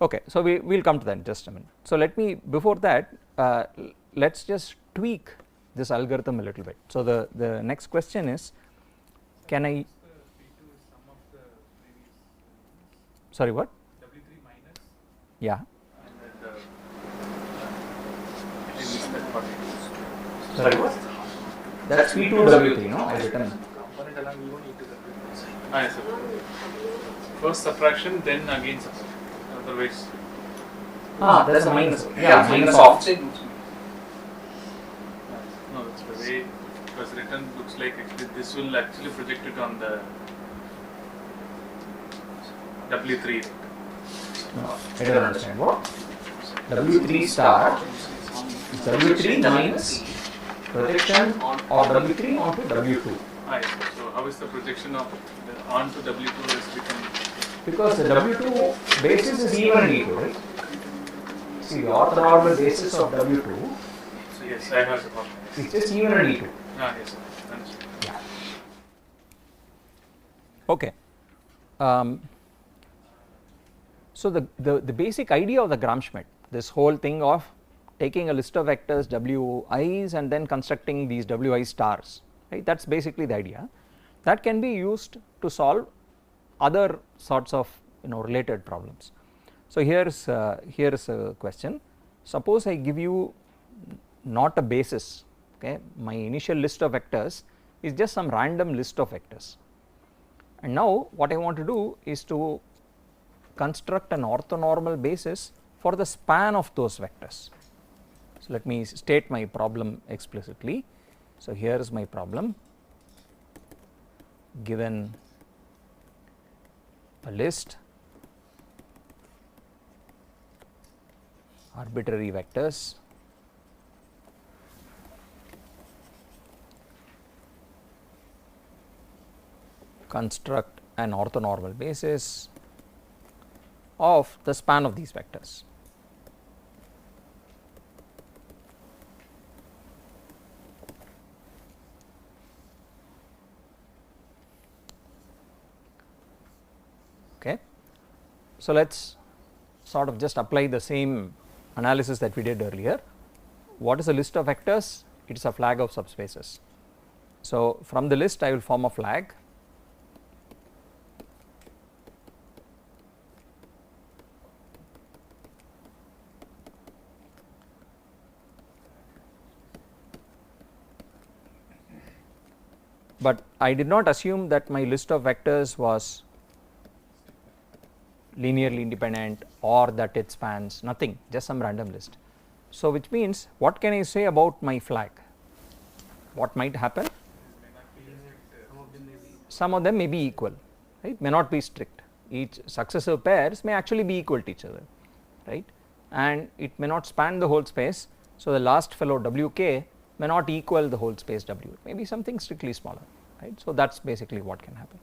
Okay, so we will come to that in just a minute. So before that, let's just tweak this algorithm a little bit. So the next question is, can I? V2 is sum of the previous. Sorry, what? W3 minus. Yeah. And then I missed that part. Sorry, what? That's V2 W3, no? I written. Component along V1 E2 W3. Yes, sir. First subtraction, then again subtraction. Otherwise. That's a minus. Yeah, minus of. because written looks like actually this will actually project it on the W3. No, I don't understand what. W3 star is W3 minus projection of W3 onto W2. Ah, yes. So how is the projection of the onto W2 has become? Because the W2 basis is even and E2, right? See, the orthonormal basis of W2 So yes, I have the problem. is just even and E2. Ah, yes, sir. Understood. Yeah. Okay. So the basic idea of the Gram-Schmidt, this whole thing of taking a list of vectors Wi's and then constructing these Wi stars, right? That's basically the idea. That can be used to solve other sorts of related problems. So here is a question. Suppose I give you not a basis, okay? My initial list of vectors is just some random list of vectors, and now what I want to do is to construct an orthonormal basis for the span of those vectors. So let me state my problem explicitly. So here is my problem. Given a list, arbitrary vectors, construct an orthonormal basis of the span of these vectors. Okay. So let us sort of just apply the same analysis that we did earlier. What is a list of vectors? It is a flag of subspaces. So from the list I will form a flag. But I did not assume that my list of vectors was linearly independent or that it spans nothing, just some random list. So which means, what can I say about my flag? What might happen? Some of them may be equal, right? May not be strict. Each successive pairs may actually be equal to each other, right? And it may not span the whole space. So the last fellow Wk may not equal the whole space W, maybe something strictly smaller, right? So that's basically what can happen.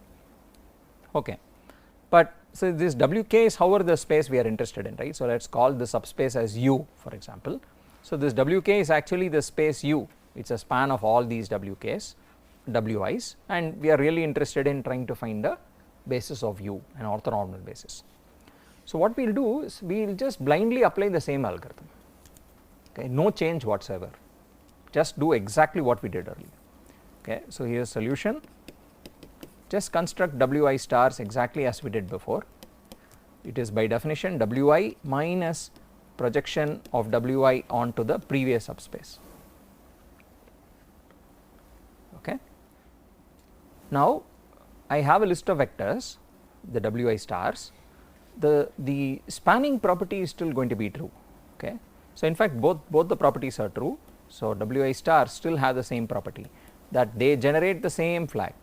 Okay. But so this Wk is however the space we are interested in, right? So let's call the subspace as U, for example. So this Wk is actually the space U. It's a span of all these Wk's, Wi's, and we are really interested in trying to find the basis of U, an orthonormal basis. So what we will do is we will just blindly apply the same algorithm. Okay, no change whatsoever. Just do exactly what we did earlier. Okay, so here is solution. Just construct Wi stars exactly as we did before. It is by definition Wi minus projection of Wi onto the previous subspace. Okay. Now I have a list of vectors, the Wi stars. The spanning property is still going to be true. Okay. So in fact both the properties are true. So Wi stars still have the same property, that they generate the same flag.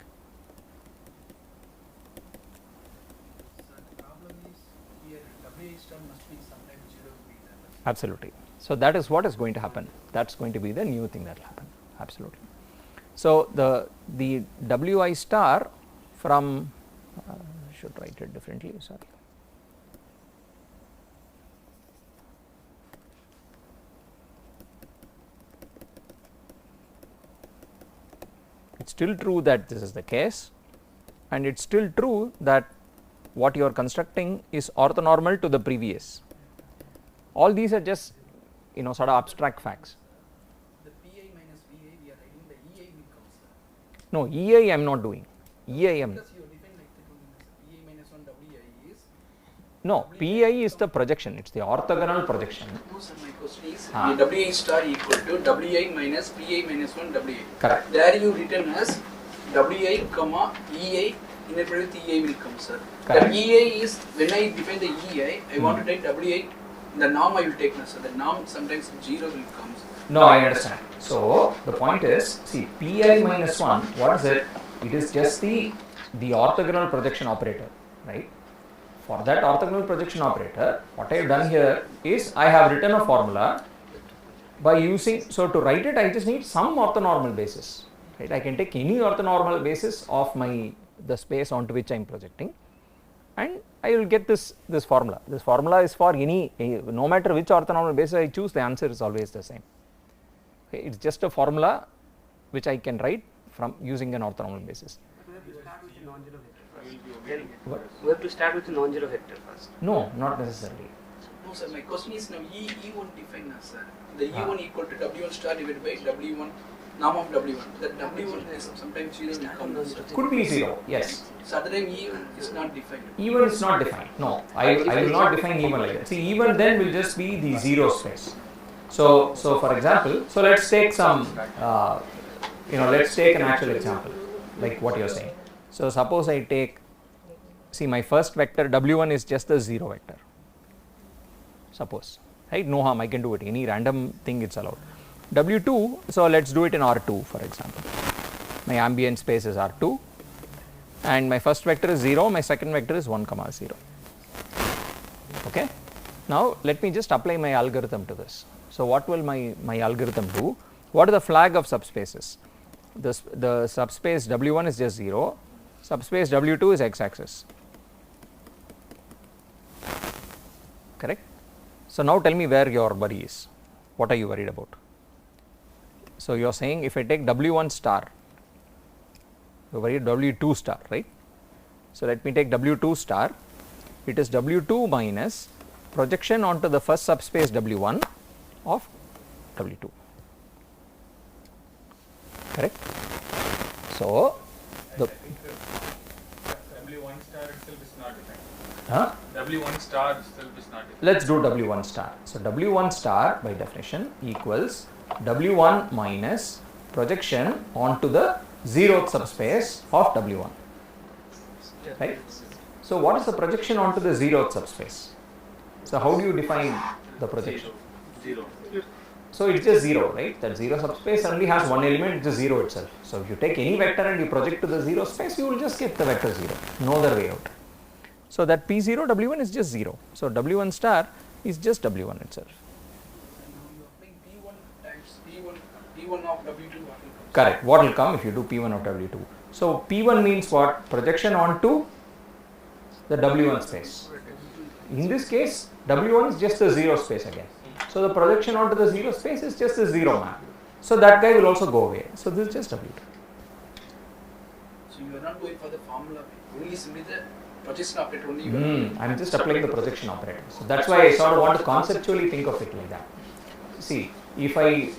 Absolutely. So that is what is going to happen. That is going to be the new thing that will happen. Absolutely. So the Wi star from should write it differently. Sorry. It's still true that this is the case, and it's still true that what you are constructing is orthonormal to the previous. All these are just sort of abstract facts. The Pi minus Va, we are writing the Ei will come, sir. No, Ei I am not doing. Ei I am. Because you define like that only, Pi minus 1 Wi is. No, Pi is the projection. It's the orthogonal projection. No, sir, my question is Wi star equal to Wi minus Pi minus 1 Wi. Correct. There you written as Wi comma Ei. Interpret with Ei will come, sir. Correct. The Ei is, when I define the Ei, I want to write Wi The norm I will take now, so the norm sometimes 0 will come. No, I understand. So the point is, see, pi minus 1, what is it? It is just the orthogonal projection operator, right? For that orthogonal projection operator, what I have done here is I have written a formula by using, so to write it I just need some orthonormal basis, right? I can take any orthonormal basis of the space onto which I am projecting, and I will get this formula. This formula is for any, no matter which orthonormal basis I choose, the answer is always the same. Okay, it is just a formula which I can write from using an orthonormal basis. We have to start with a non-zero vector. Then What? We have to start with a non-zero vector first. No, not necessarily. No, sir. My question is now E1 defined now, sir. The E1 equal to W1 star divided by W1 norm of W1. That W1 is sometimes 0 will come. Sir. Could be 0, yes. So other time E1 is not defined. Even is not defined. No, I will not define even like that. See, even then will just be the 0 space. So for example, so let's take some, let's take an actual example, like what you are saying. So suppose I take, see, my first vector W1 is just the 0 vector. Suppose, right? No harm, I can do it. Any random thing it's allowed. W2, so let's do it in R2, for example. My ambient space is R2, and my first vector is 0, my second vector is 1, 0. Okay. Now let me just apply my algorithm to this. So what will my algorithm do? What are the flag of subspaces? The subspace W1 is just 0, subspace W2 is x-axis. Correct? So now tell me where your worry is. What are you worried about? So you are saying if I take W1 star, you are worried W2 star, right? So let me take W2 star. It is W2 minus projection onto the first subspace W1 of W2. Correct? So the W1 star itself is not defined. huh? W1 star itself is not defined. Let's do W1 star. So W1 star by definition equals W1 minus projection onto the 0th subspace of W1. Right? So what is the projection onto the 0th subspace? So how do you define the projection? 0. So it's just 0, right? That 0 subspace only has one element, it's just 0 itself. So if you take any vector and you project to the 0 space, you will just get the vector 0, no other way out. So that P0 W1 is just 0. So W1 star is just W1 itself. Now you are applying P1 times P1 of W2 what will come? Correct. What will come if you do P1 of W2? So P1 means what? Projection onto the W1 space. In this case, W1 is just the 0 space again. So the projection onto the 0 space is just a 0 map. So that guy will also go away. So this is just W2. So you are not going for the formula, only simply the projection operator only. I am just applying the projection operator. So that's why I sort of want to conceptually think of it like that. See, if I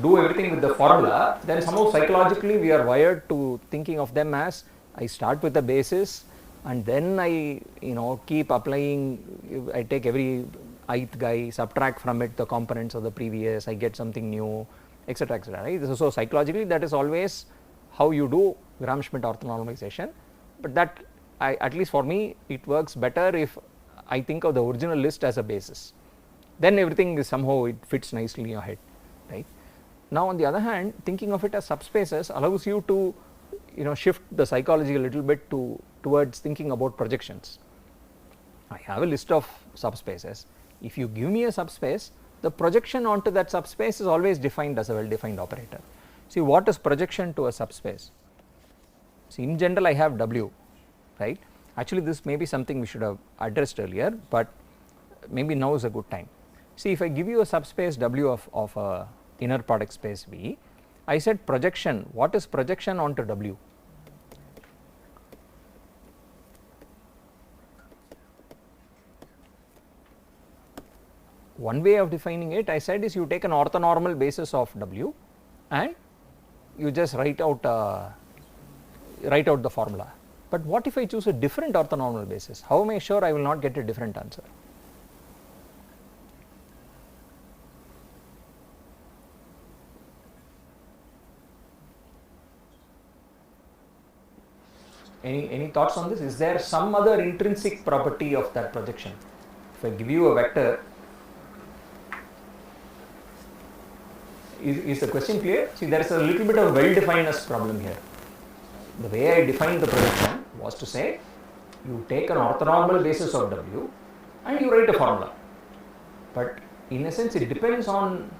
do everything with the formula, then somehow psychologically we are wired to thinking of them as I start with the basis and then I keep applying, I take every ith guy, subtract from it the components of the previous, I get something new, etc., etc. Right? So psychologically that is always how you do Gram-Schmidt orthonormalization, but that at least for me it works better if I think of the original list as a basis. Then everything is somehow it fits nicely in your head, right? Now on the other hand, thinking of it as subspaces allows you to shift the psychology a little bit towards thinking about projections. I have a list of subspaces. If you give me a subspace, the projection onto that subspace is always defined as a well-defined operator. See, what is projection to a subspace? See, in general I have W, right? Actually this may be something we should have addressed earlier, but maybe now is a good time. See, if I give you a subspace W of a inner product space V, I said projection. What is projection onto W? One way of defining it, I said, is you take an orthonormal basis of W and you just write out the formula. But what if I choose a different orthonormal basis? How am I sure I will not get a different answer? Any thoughts on this? Is there some other intrinsic property of that projection? If I give you a vector Is the question clear? See, there is a little bit of well-definedness problem here. The way I defined the projection was to say, you take an orthonormal basis of W and you write a formula. But in a sense, it depends on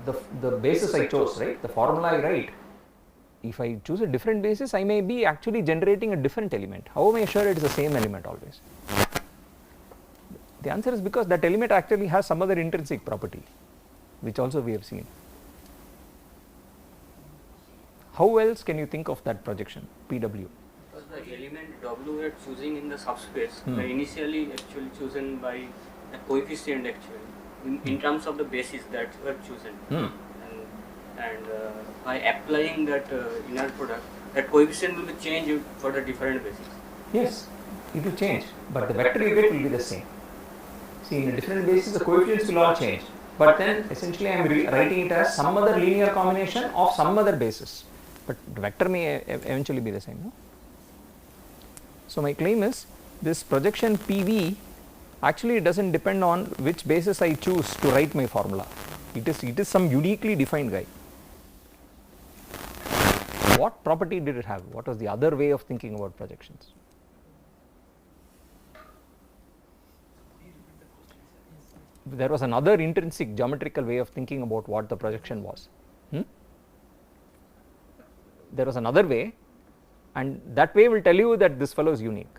the basis I chose, right? The formula I write. If I choose a different basis, I may be actually generating a different element. How am I sure it is the same element always? The answer is because that element actually has some other intrinsic property, which also we have seen. How else can you think of that projection, PW? Because the element W we are choosing in the subspace were initially actually chosen by the coefficient actually in terms of the basis that were chosen. And by applying that inner product, that coefficient will be changed for the different basis. Yes, it will change, but the vector you get will be the same. See, in a different basis, the coefficients will all change, but then essentially I am writing it as some other linear combination of some other basis, but the vector may eventually be the same. No? So my claim is this projection PV actually doesn't depend on which basis I choose to write my formula. It is some uniquely defined guy. What property did it have? What was the other way of thinking about projections? There was another intrinsic geometrical way of thinking about what the projection was. There was another way, and that way will tell you that this fellow is unique.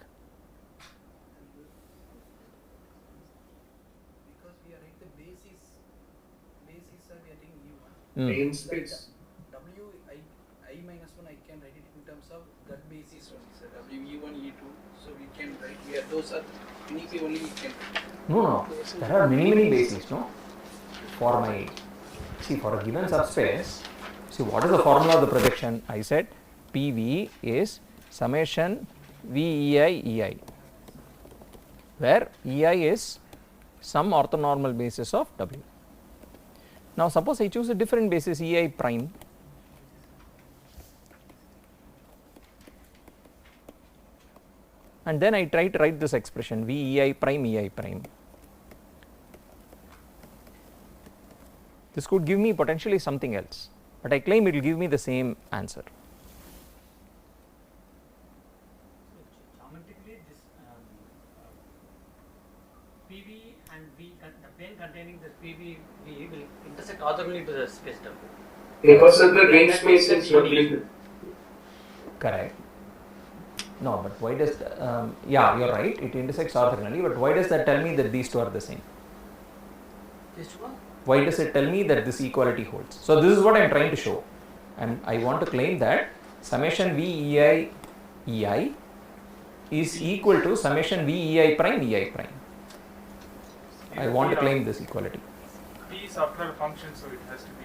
Because we are at the basis are getting U1. Plane space. W I minus 1 I can write it in terms of that basis only, sir. W E1 E2. So we can write here. Those are uniquely only we can. No, there are many bases. No, for a given subspace. See, what is the formula of the projection? I said PV is summation VEI EI, where EI is some orthonormal basis of W. Now, suppose I choose a different basis EI prime. And then I try to write this expression VEI prime EI prime. This could give me potentially something else, but I claim it will give me the same answer. Geometrically, this PV and V, the plane containing this PV V will intersect orthogonally to the space W. Because of the range space is W. Correct. No, but why does yeah, you are right, it intersects orthogonally, but why does that tell me that these two are the same? This one? Why does it tell me that this equality holds? So this is what I am trying to show, and I want to claim that summation VEI EI is equal to summation VEI prime EI prime. I want to claim this equality. P is after all a function, so it has to be.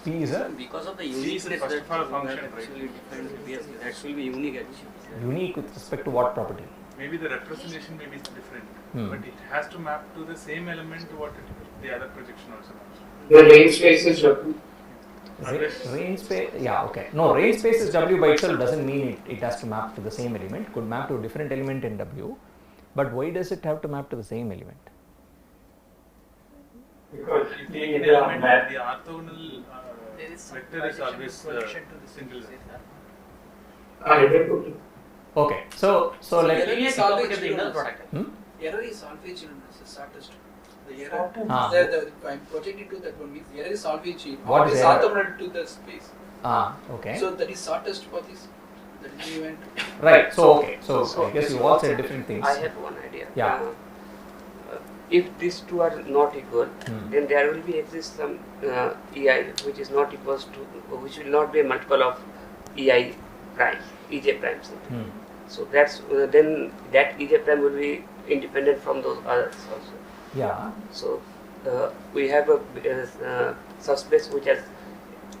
P is a Because of the C is uniqueness first that of all a we function, have right? actually defined, yes, that will be unique actually. unique with respect to what property? Maybe the representation may be different, but it has to map to the same element to what the other projection also maps. The range space is W. Range space, yeah, okay. No, range space is W by itself doesn't mean it has to map to the same element. Could map to a different element in W, but why does it have to map to the same element? Because if you take an element, the orthogonal There is some vector is always projection to the singular. Identical. Okay, so let error is always the inner given. product. Error is always given as a shortest. The error, Ah. if I'm projecting to that one means the error is always What always is error? orthogonal to the space. okay. So that is shortest for this. That is event. Right, so okay, so I guess you all said different things. I have one idea. Yeah. If these two are not equal, then there will be exist some EI which is not equals to, which will not be a multiple of EI prime, EJ prime. So that's then that EJ prime will be independent from those others also. Yeah, So we have a subspace which has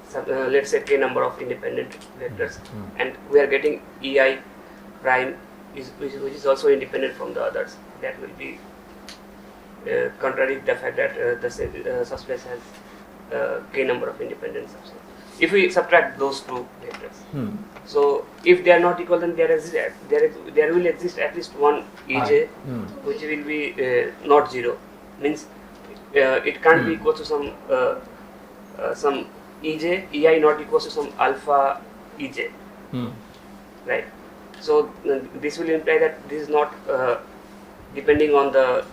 some, let's say k number of independent vectors, and we are getting EI prime which is also independent from the others. That will be contradict the fact that the subspace has k number of independent subspace. If we subtract those two vectors, so if they are not equal, then there will exist at least one EJ which will be not zero. Means it can't be equal to some Ej, Ei not equals to some alpha Ej, right? So this will imply that this is not depending on the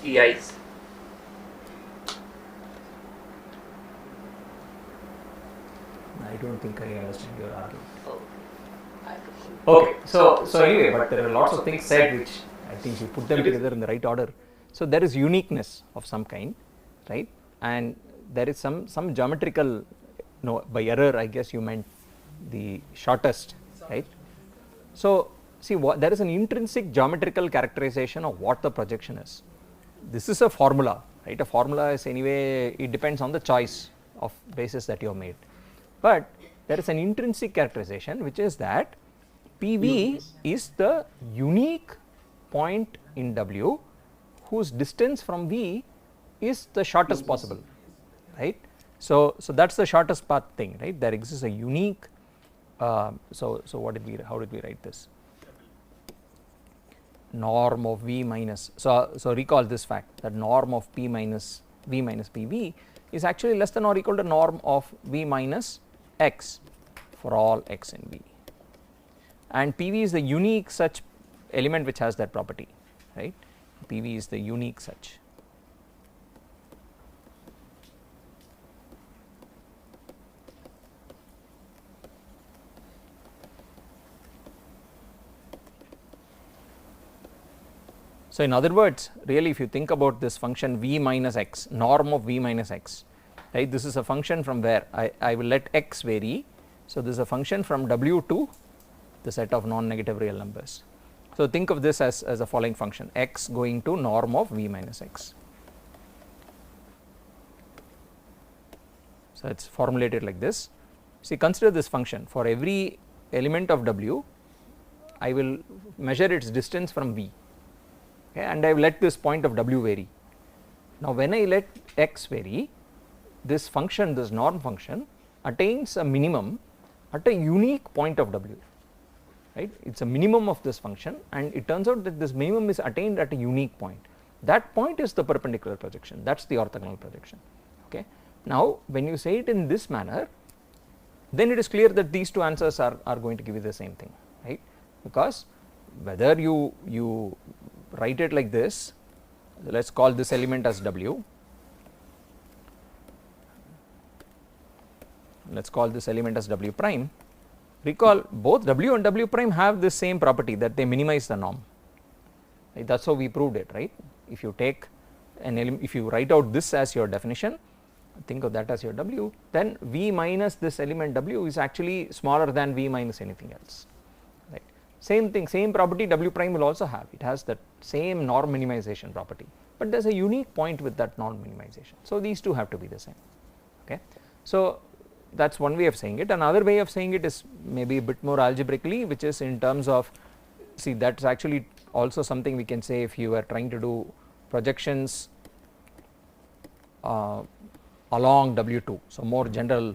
Eis. I don't think I understand your argument. Oh. Okay, so anyway, but there are lots of things said which I think you put them together in the right order. So there is uniqueness of some kind, right? And there is some geometrical, no, by error I guess you meant the shortest, right? So see, there is an intrinsic geometrical characterization of what the projection is. This is a formula, right? A formula is anyway, it depends on the choice of basis that you have made. But there is an intrinsic characterization which is that PV is the unique point in W whose distance from V is the shortest possible, right? So that is the shortest path thing, right? There exists a unique, so how did we write this? Norm of V minus, so recall this fact that norm of P minus V minus PV is actually less than or equal to norm of V minus X for all X in V, and PV is the unique such element which has that property, right? PV is the unique such. So in other words, really if you think about this function V minus X, norm of V minus X, right, this is a function from where I will let X vary. So this is a function from W to the set of non-negative real numbers. So think of this as a following function, X going to norm of V minus X. So it is formulated like this. See, consider this function, for every element of W I will measure its distance from V, okay, and I will let this point of W vary. Now when I let X vary, this function, this norm function attains a minimum at a unique point of W, right? It is a minimum of this function, and it turns out that this minimum is attained at a unique point. That point is the perpendicular projection, that is the orthogonal projection, okay. Now when you say it in this manner, then it is clear that these two answers are going to give you the same thing, right? Because whether you write it like this, let us call this element as W, let us call this element as W prime. Recall both W and W prime have this same property that they minimize the norm, right? That is how we proved it, right? If you take an element, if you write out this as your definition, think of that as your W, then V minus this element W is actually smaller than V minus anything else, right? Same thing, same property W prime will also have, it has that same norm minimization property, but there is a unique point with that norm minimization. So these two have to be the same, okay. So that is one way of saying it. Another way of saying it is maybe a bit more algebraically, which is in terms of, see, that is actually also something we can say if you are trying to do projections along W2. So more general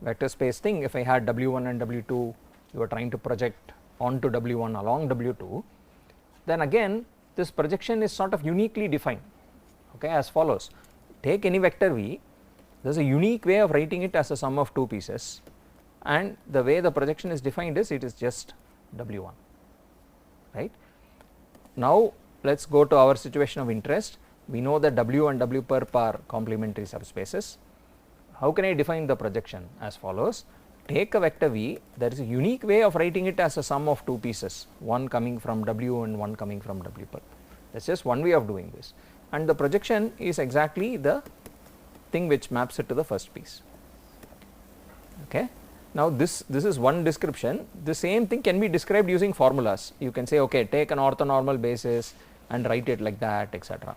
vector space thing, if I had W1 and W2, you are trying to project onto W1 along W2, then again this projection is sort of uniquely defined, okay, as follows. Take any vector V, there is a unique way of writing it as a sum of two pieces, and the way the projection is defined is it is just W1, right. Now let us go to our situation of interest. We know that W and W perp are complementary subspaces. How can I define the projection? As follows. Take a vector V, there is a unique way of writing it as a sum of two pieces, one coming from W and one coming from W perp. That is just one way of doing this, and the projection is exactly the thing which maps it to the first piece, okay. Now this is one description. The same thing can be described using formulas. You can say, okay, take an orthonormal basis and write it like that, etc.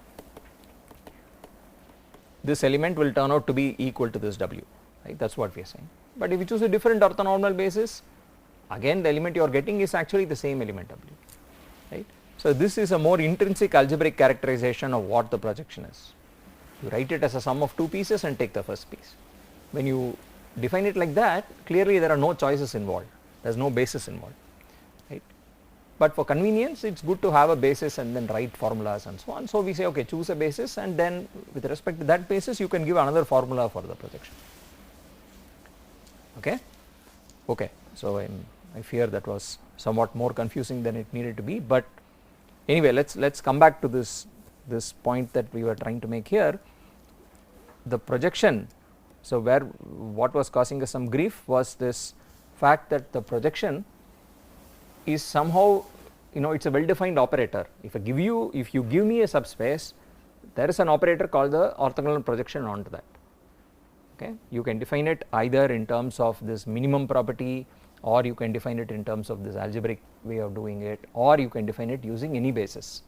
This element will turn out to be equal to this W, right, that is what we are saying. But if you choose a different orthonormal basis, again the element you are getting is actually the same element W, right. So this is a more intrinsic algebraic characterization of what the projection is. You write it as a sum of two pieces and take the first piece. When you define it like that, clearly there are no choices involved, there is no basis involved, right. But for convenience, it is good to have a basis and then write formulas and so on. So we say, okay, choose a basis, and then with respect to that basis you can give another formula for the projection. Okay. Okay. So I fear that was somewhat more confusing than it needed to be, but anyway, let's come back to this point that we were trying to make here. The projection, so what was causing us some grief was this fact that the projection is somehow, it's a well defined operator. If you give me a subspace, there is an operator called the orthogonal projection onto that. Okay, you can define it either in terms of this minimum property, or you can define it in terms of this algebraic way of doing it, or you can define it using any basis.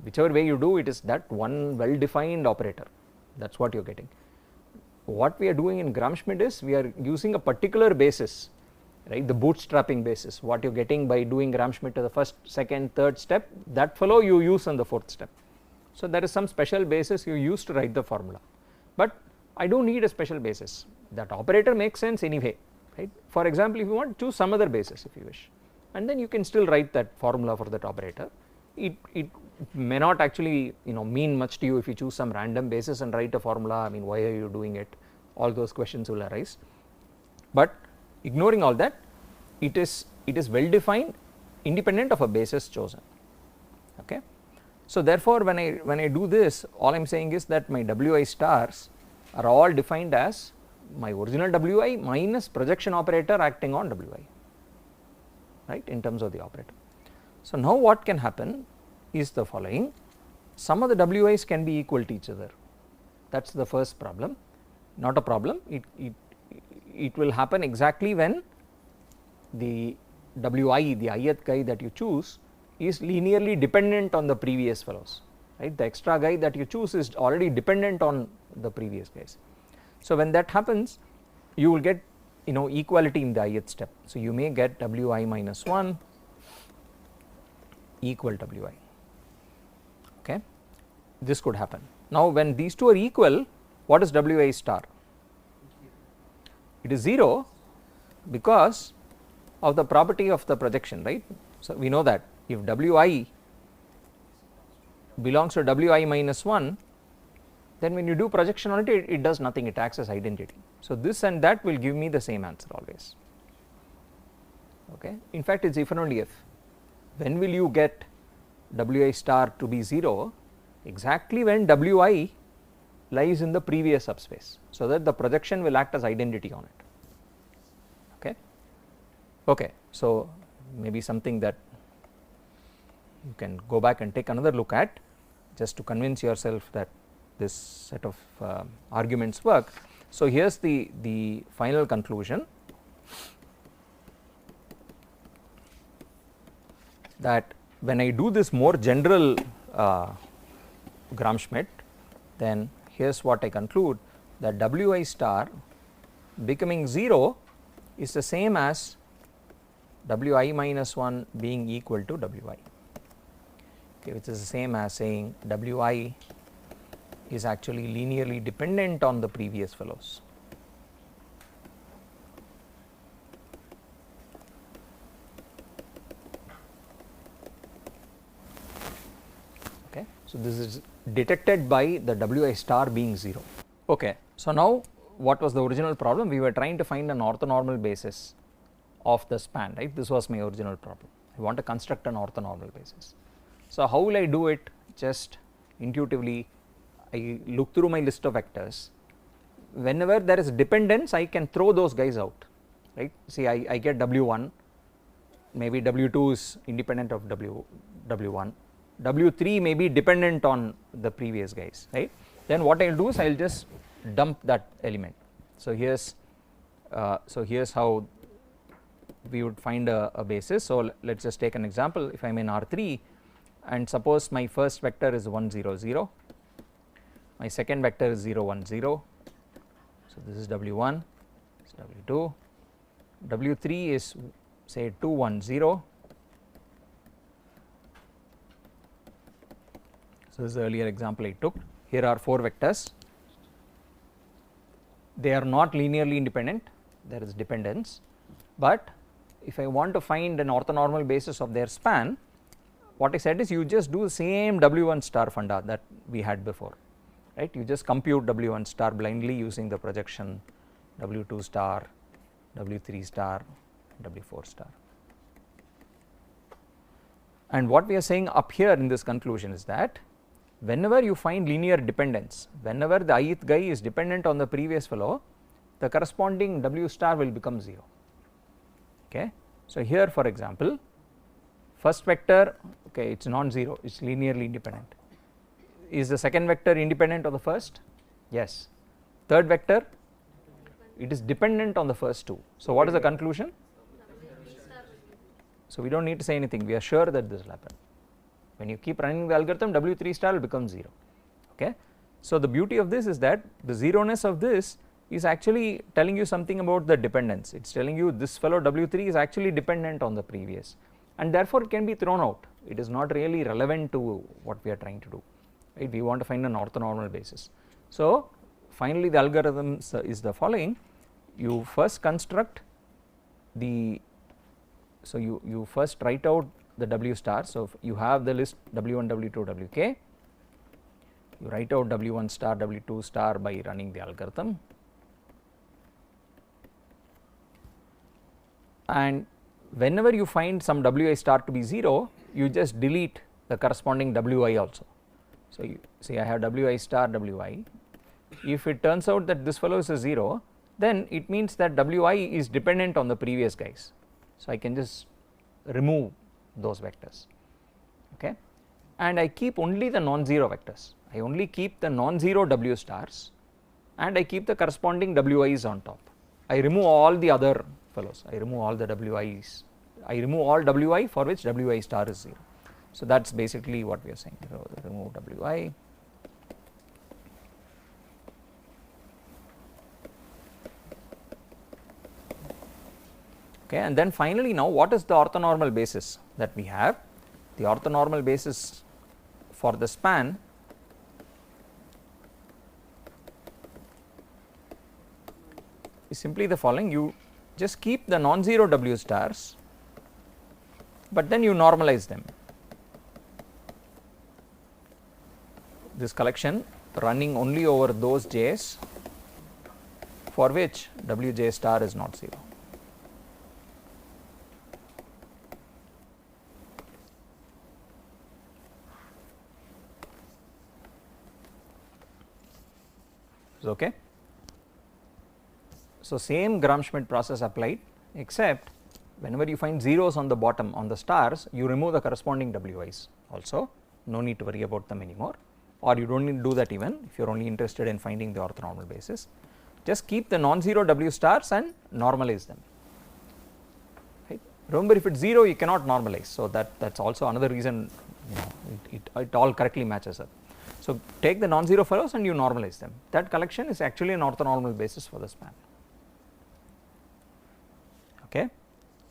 Whichever way you do, it is that one well defined operator. That is what you are getting. What we are doing in Gram-Schmidt is we are using a particular basis, right, the bootstrapping basis. What you are getting by doing Gram-Schmidt to the first, second, third step, that fellow you use on the fourth step. So there is some special basis you use to write the formula, but I do not need a special basis. That operator makes sense anyway, right. For example, if you want, choose some other basis if you wish, and then you can still write that formula for that operator. It may not actually mean much to you if you choose some random basis and write a formula. I mean, why are you doing it? All those questions will arise, but ignoring all that, it is well defined independent of a basis chosen. Okay. So therefore, when I do this, all I am saying is that my Wi stars are all defined as my original Wi minus projection operator acting on Wi, right, in terms of the operator. So now what can happen is the following: some of the Wi's can be equal to each other. That is the first problem. Not a problem, it will happen exactly when the Wi, the ith guy that you choose, is linearly dependent on the previous fellows, right. The extra guy that you choose is already dependent on the previous guys. So when that happens, you will get equality in the ith step. So you may get Wi minus 1 equal Wi. Okay, this could happen. Now when these two are equal, what is Wi star? It is 0 because of the property of the projection, right. So we know that if Wi belongs to Wi minus 1, then when you do projection on it, it does nothing, it acts as identity. So this and that will give me the same answer always. Okay. In fact, it is if and only if. When will you get Wi star to be 0? Exactly when Wi lies in the previous subspace, so that the projection will act as identity on it. Okay. Okay. So maybe something that you can go back and take another look at, just to convince yourself that this set of arguments work. So here is the final conclusion, that when I do this more general Gram-Schmidt, then here is what I conclude, that Wi star becoming 0 is the same as Wi minus 1 being equal to Wi, okay, which is the same as saying Wi is actually linearly dependent on the previous fellows. Okay. So this is detected by the Wi star being 0. Okay. So now what was the original problem? We were trying to find an orthonormal basis of the span, right. This was my original problem. I want to construct an orthonormal basis. So how will I do it? Just intuitively, I look through my list of vectors. Whenever there is dependence, I can throw those guys out, right. See, I get W1, maybe W2 is independent of W1, W3 may be dependent on the previous guys, right. Then what I will do is I will just dump that element. So here's how we would find a basis. So let us just take an example. If I am in R3 and suppose my first vector is 1 0 0, my second vector is 0 1 0, so this is W1, this is W2, W3 is say 2 1 0. So this is the earlier example I took. Here are 4 vectors. They are not linearly independent, there is dependence, but if I want to find an orthonormal basis of their span, what I said is you just do the same W1 star funda that we had before, right. You just compute W1 star blindly using the projection W2 star W3 star, W4 star. And what we are saying up here in this conclusion is that whenever you find linear dependence, whenever the ith guy is dependent on the previous fellow, the corresponding W star will become 0. Okay. So, here for example, first vector, okay, it is non-zero, it is linearly independent. Is the second vector independent of the first? Yes. Third vector, it is dependent on the first two. So, what is the conclusion? So, we do not need to say anything, we are sure that this will happen. When you keep running the algorithm, W3 star will become 0. Okay. So, the beauty of this is that the zeroness of this is actually telling you something about the dependence. It is telling you this fellow W3 is actually dependent on the previous, and therefore it can be thrown out. It is not really relevant to what we are trying to do, right. We want to find an orthonormal basis. So, finally the algorithm is the following: you first construct the, so you first write out the W star. So, you have the list W1, W2, Wk, you write out W1 star, W2 star by running the algorithm, and whenever you find some Wi star to be 0, you just delete the corresponding Wi also. So, you see I have Wi star Wi. If it turns out that this fellow is a 0, then it means that Wi is dependent on the previous guys. So, I can just remove those vectors, okay, and I keep only the non-zero vectors. I only keep the non-zero W stars and I keep the corresponding Wi's on top. I remove all the other fellows, I remove all the Wi's, I remove all Wi for which Wi star is 0. So, that is basically what we are saying. So, remove Wi. Okay, and then finally, now what is the orthonormal basis that we have? The orthonormal basis for the span is simply the following: you just keep the non-zero W stars, but then you normalize them. This collection running only over those J's for which Wj star is not 0. Okay. So, same Gram-Schmidt process applied, except whenever you find zeros on the bottom on the stars, you remove the corresponding Wi's also, no need to worry about them anymore, or you do not need to do that even if you are only interested in finding the orthonormal basis. Just keep the non-zero W stars and normalize them, right. Remember, if it is 0 you cannot normalize, so that is also another reason, you know, it all correctly matches up. So, take the non-zero fellows and you normalize them. That collection is actually an orthonormal basis for the span. Okay.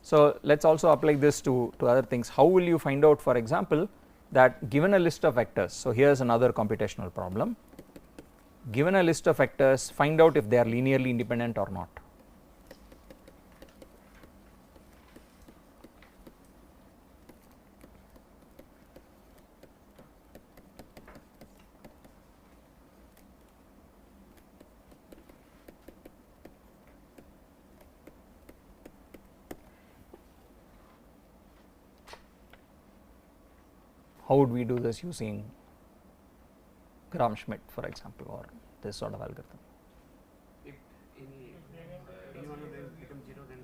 So, let us also apply this to other things. How will you find out, for example, that given a list of vectors? So, here is another computational problem. Given a list of vectors, find out if they are linearly independent or not. How would we do this using Gram-Schmidt, for example, or this sort of algorithm? If any one of them becomes 0, then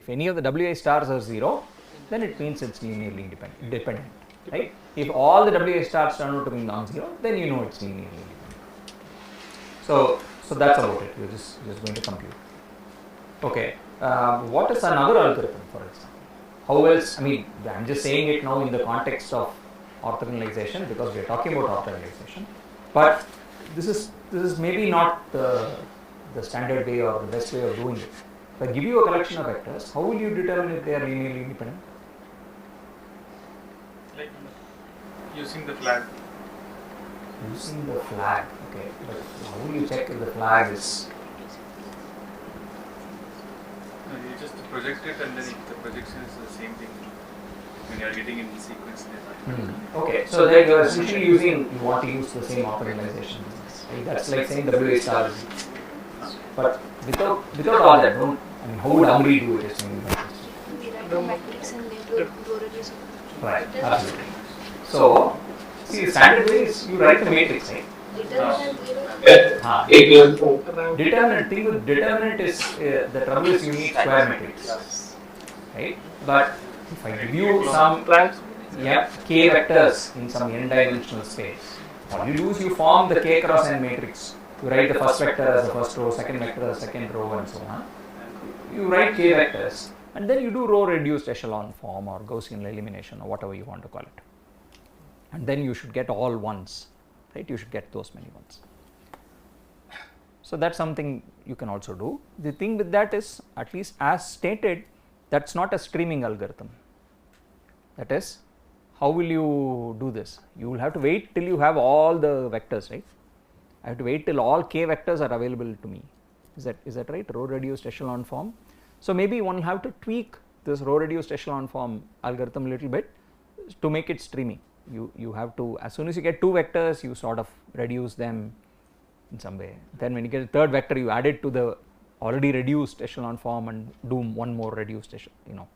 If any of the Wi stars are 0, then it means it is linearly dependent, right. If all the Wi stars turn out to be non-zero, then you know it is linearly independent. So that is about it, we are just going to compute. Okay, what is another algorithm, for example? How else, I mean, I am just saying it now in the context of orthogonalization because we are talking about orthogonalization, but this is maybe not the standard way or the best way of doing it. If I give you a collection of vectors, how will you determine if they are linearly independent? Like using the flag. Using the flag, okay, but how will you check if the flag is? No, you just project it, and then if the projection is the same thing, when you are getting in the sequence, Okay, so then you are essentially you want to use the same orthogonalization. Right? That's like saying Wi star is, but without all that, I mean, how would Amri do it? We write the matrix and then row reduce. Right, absolutely. So, see, the standard way is you write the matrix, right? Determinant thing with determinant is the trouble is you need square matrix, right? But if I give you some k vectors in some n-dimensional space, all you do is you form the k cross n matrix. You write the first vector as the first row, second vector as the second row, and so on. You write k vectors, and then you do row reduced echelon form or Gaussian elimination or whatever you want to call it, and then you should get all ones, right? You should get those many ones. So that's something you can also do. The thing with that is, at least as stated, that's not a streaming algorithm. That is, how will you do this? You will have to wait till you have all the vectors, right? I have to wait till all k vectors are available to me. Is that right? Row reduced echelon form. So maybe one will have to tweak this row reduced echelon form algorithm a little bit to make it streaming. You have to, as soon as you get two vectors, you sort of reduce them in some way. Then when you get a third vector, you add it to the already reduced echelon form and do one more reduced echelon,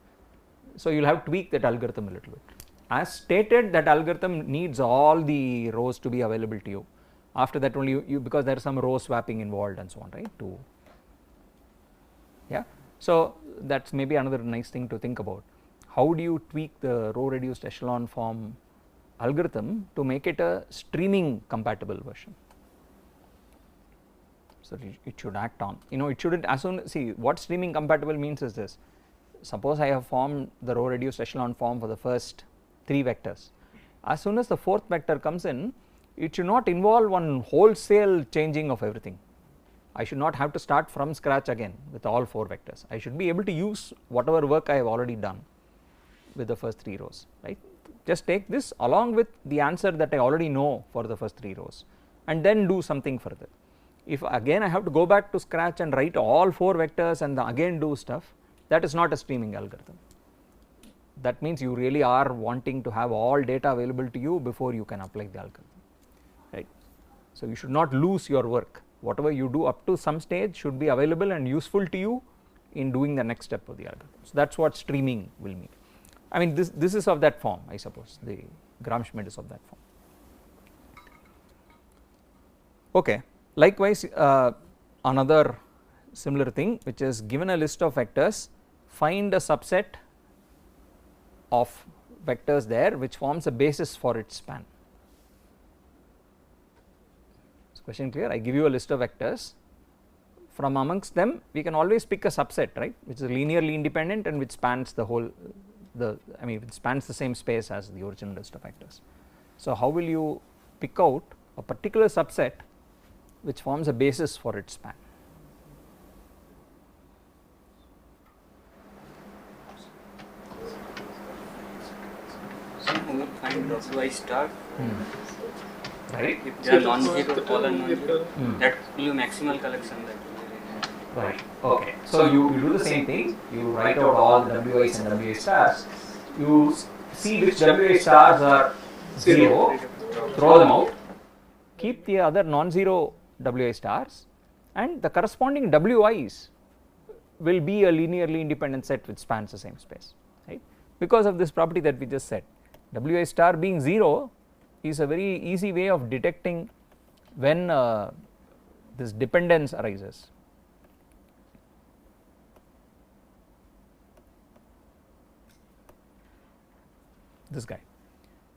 So you will have to tweak that algorithm a little bit. As stated, that algorithm needs all the rows to be available to you. After that only you because there is some row swapping involved and so on, right? So that's maybe another nice thing to think about. How do you tweak the row reduced echelon form algorithm to make it a streaming compatible version? So it should act on, it shouldn't, as soon, see what streaming compatible means is this. Suppose I have formed the row reduced echelon form for the first 3 vectors. As soon as the 4th vector comes in, it should not involve one wholesale changing of everything. I should not have to start from scratch again with all 4 vectors. I should be able to use whatever work I have already done with the first 3 rows, right? Just take this along with the answer that I already know for the first 3 rows and then do something further. If again I have to go back to scratch and write all 4 vectors and again do stuff, that is not a streaming algorithm. That means you really are wanting to have all data available to you before you can apply the algorithm, right? So you should not lose your work. Whatever you do up to some stage should be available and useful to you in doing the next step of the algorithm. So that's what streaming will mean. I mean this is of that form, I suppose. The Gram-Schmidt is of that form. Okay. Likewise, another similar thing, which is given a list of vectors, find a subset of vectors there which forms a basis for its span. Is question clear? I give you a list of vectors. From amongst them, we can always pick a subset, right, which is linearly independent and which spans the whole, it spans the same space as the original list of vectors. So how will you pick out a particular subset which forms a basis for its span? So we will find WI star. Right. If they are non-zero, all are non-zero, that will be maximal collection. Right. Okay. So you do the same thing. You write out all the WIs and WI stars. You see which WI stars are 0, throw them out, keep the other non-zero WI stars, and the corresponding WIs will be a linearly independent set which spans the same space, right? Because of this property that we just said, WI star being 0 is a very easy way of detecting when this dependence arises. This guy,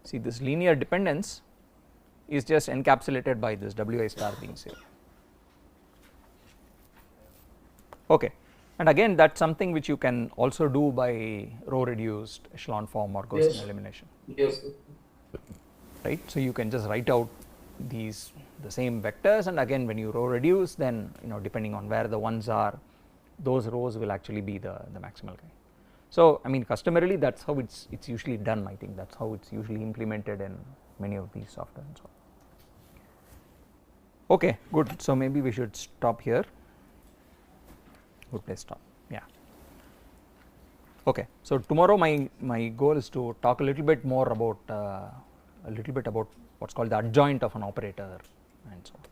see this linear dependence is just encapsulated by this WI star being 0. Okay, and again that's something which you can also do by row reduced echelon form or Gaussian elimination. Yes. Right, so you can just write out the same vectors, and again when you row reduce, then depending on where the ones are, those rows will actually be the maximal guy. So I mean customarily that's how it's usually done. I think that's how it's usually implemented in many of these software and so on. Okay, good. So maybe we should stop here. Good place stop. Yeah. Okay. So tomorrow my goal is to talk a little bit more about what's called the adjoint of an operator and so on.